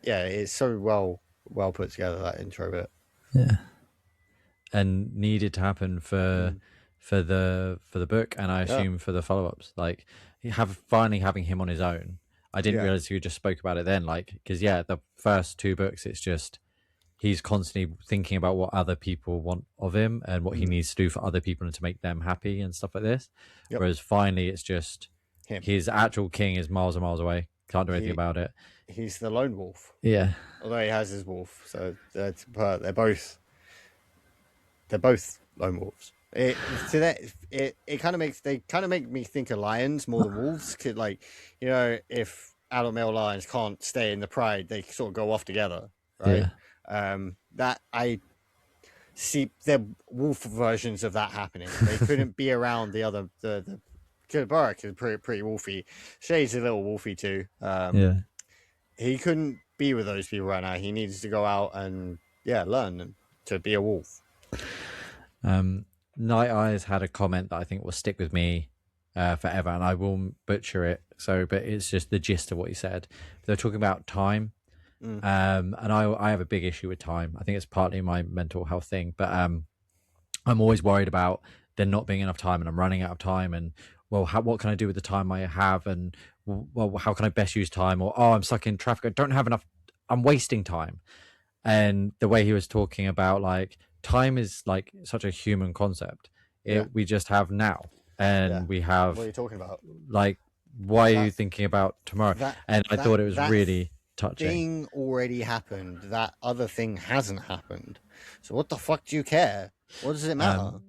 yeah, it's so well put together, that intro bit. Yeah, and needed to happen for Mm. the book, and I Yeah, assume for the follow ups. Like finally having him on his own. I didn't yeah, realize you just spoke about it then. Like, because yeah, the first two books, it's just he's constantly thinking about what other people want of him and what he mm. needs to do for other people and to make them happy and stuff like this. Yep, Whereas finally, it's just him. his actual king is miles and miles away. Can't do anything He about it. he's the lone wolf, Yeah, although he has his wolf. So they're both lone wolves. It kind of makes they kind of make me think of lions more than wolves. 'Cause, like, if adult male lions can't stay in the pride, they sort of go off together, right? yeah, That I see they're wolf versions of that happening. They couldn't be around the Barak is pretty wolfy. Shade's a little wolfy too. yeah. He couldn't be with those people right now. He needs to go out and learn to be a wolf. Night Eyes had a comment that I think will stick with me forever, and I will butcher it. So, but it's just the gist of what he said. They're talking about time, and I have a big issue with time. I think it's partly my mental health thing, but I'm always worried about there not being enough time, and I'm running out of time, and what can I do with the time I have, and how can I best use time, or I'm stuck in traffic, I don't have enough, I'm wasting time. And the way he was talking about like time is like such a human concept. We just have now, and we have. What are you talking about? Like, why are you thinking about tomorrow? And I thought it was really touching. Thing already happened. That other thing hasn't happened. So what the fuck do you care? What does it matter?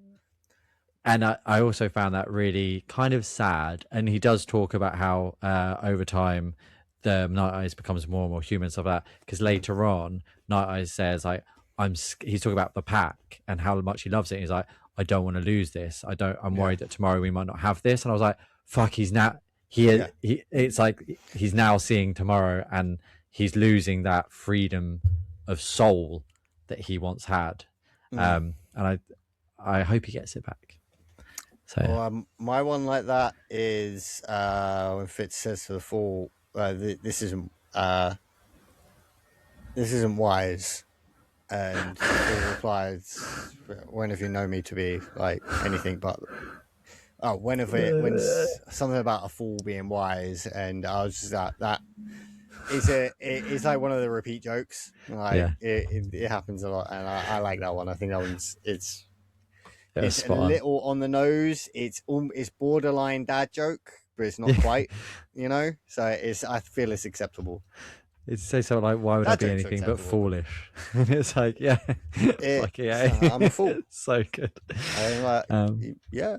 And I also found that really kind of sad. And he does talk about how over time the Night Eyes becomes more and more human and stuff like that. Because later on, Night Eyes says like he's talking about the pack and how much he loves it. He's like, I don't want to lose this. I'm worried that tomorrow we might not have this. And I was like, fuck, it's like he's now seeing tomorrow, and he's losing that freedom of soul that he once had. And I hope he gets it back. So my one like that is when Fitz says to the Fool, this isn't wise, and the Fool replies, when have you known me to be like anything but when something about a fool being wise, and I was just that it's like one of the repeat jokes. Like it happens a lot, and I like that one. I think that one's it's a little on the nose. It's borderline dad joke, but it's not quite, So I feel it's acceptable. It's say something like, "Why would I be anything but foolish?" And it's like, I'm a fool. It's so good. I'm like, yeah.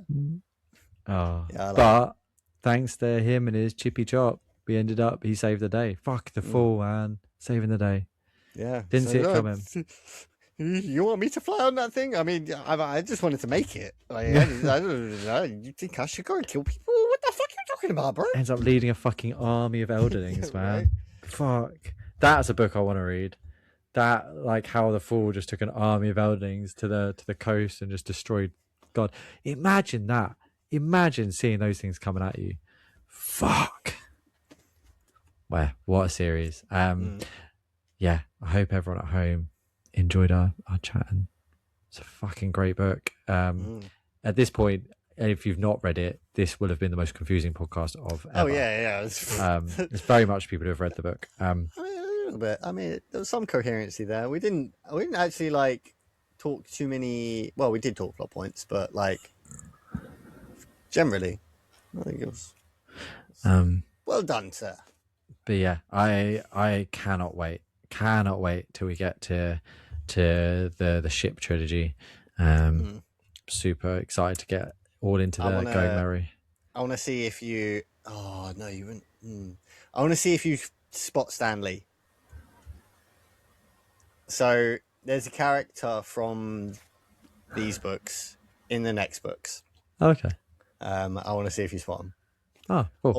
Oh, yeah, but thanks to him and his chippy chop, he saved the day. Fuck the Fool, man, saving the day. Yeah, didn't see it coming. You want me to fly on that thing? I mean, I just wanted to make it. Like, I don't know. You think I should go and kill people? What the fuck are you talking about, bro? Ends up leading a fucking army of elderlings, man. Right? Fuck. That's a book I want to read. That, like, how the Fool just took an army of elderlings to the coast and just destroyed. God, imagine that. Imagine seeing those things coming at you. Fuck. Well, what a series. Yeah, I hope everyone at home enjoyed our chat, and it's a fucking great book. At this point, if you've not read it, this will have been the most confusing podcast of ever. It's very much people who have read the book. A little bit. I mean, there was some coherency there. We didn't actually like talk too many. Well, we did talk plot points, but like generally, I think it was well done, sir. But yeah, I cannot wait till we get to the ship trilogy. Super excited to get all into the Going Merry. I want to see if you. Oh no, you wouldn't. I want to see if you spot Stanley. So there's a character from these books in the next books. Okay. I want to see if you spot him. Oh, cool.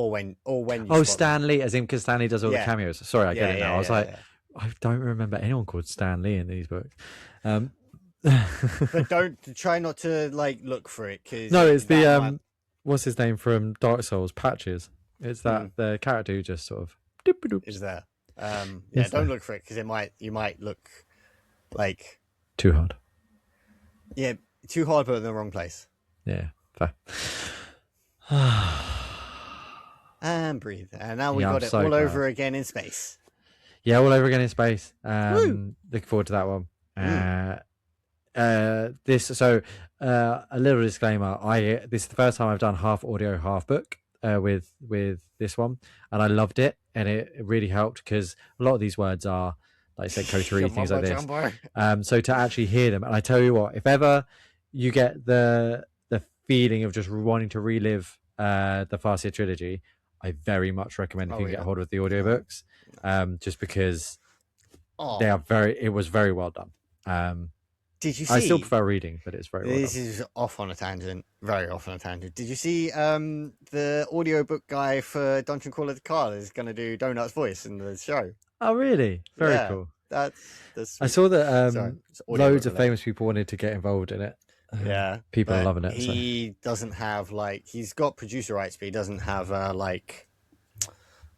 Or when you Stanley, them. as in because Stanley does all the cameos. Sorry, I get it now. I was like, I don't remember anyone called Stan Lee in these books. But don't try not to like look for it because No, it's the what's his name from Dark Souls? Patches. It's that the character who just sort of is there. Is Don't there? look for it because you might look like Too hard. too hard, but in the wrong place. Yeah, fair. And breathe, and now we Yeah, got I'm it so all glad. over again in space. Yeah, all over again in space. Woo! Looking forward to that one. A little disclaimer. This is the first time I've done half audio, half book with this one, and I loved it, and it really helped because a lot of these words are, like I said, coterie, things like this. So to actually hear them, and I tell you what, if ever you get the feeling of just wanting to relive the Farseer Trilogy, I very much recommend if you can get hold of the audiobooks, just because they are it was very well done. Did you see? I still prefer reading, but it's very well done. This is off on a tangent, very off on a tangent. Did you see the audiobook guy for Dungeon Crawler the Card is going to do Donut's voice in the show? Oh, really? Very cool. That's I saw that loads of famous people wanted to get involved in it. Yeah, people are loving it. He doesn't have he's got producer rights, but he doesn't have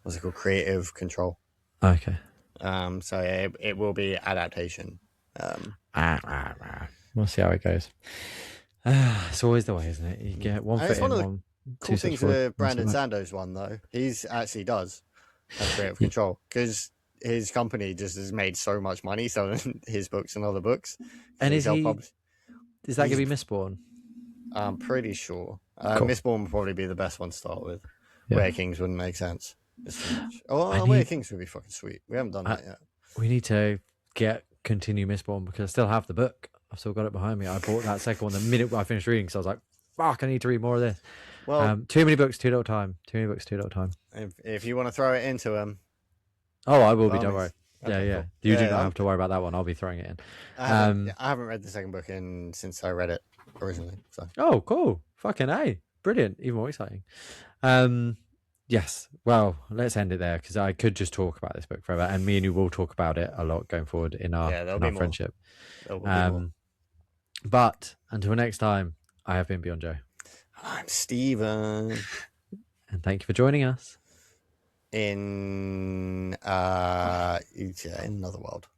what's it called, creative control. Okay. So it will be adaptation. We'll see how it goes. It's always the way, isn't it? You get one foot in, one. Cool things with Brandon Sando's one though, he's actually does have creative control because his company just has made so much money selling his books and other books. And is that going to be Mistborn? I'm pretty sure. Cool. Mistborn would probably be the best one to start with. Yeah. Where Kings wouldn't make sense. Where Kings would be fucking sweet. We haven't done that yet. We need to continue Mistborn because I still have the book. I've still got it behind me. I bought that second one the minute I finished reading, so I was like, fuck, I need to read more of this. Well, too many books, too little time. If you want to throw it into them. Oh, I will be, don't worry. Okay, yeah. Cool. You do not have to worry about that one. I'll be throwing it in. I haven't read the second book since I read it originally. So. Oh, cool. Fucking A. Brilliant. Even more exciting. Yes. Well, let's end it there because I could just talk about this book forever, and me and you will talk about it a lot going forward in our friendship. But until next time, I have been Beyond Joe. I'm Steven. And thank you for joining us. In another world.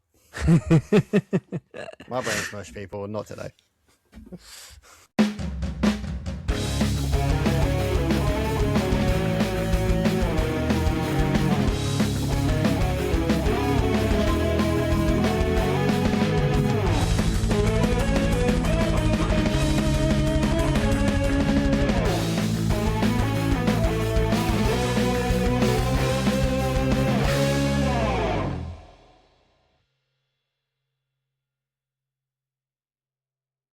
My brain's mush, people, not today.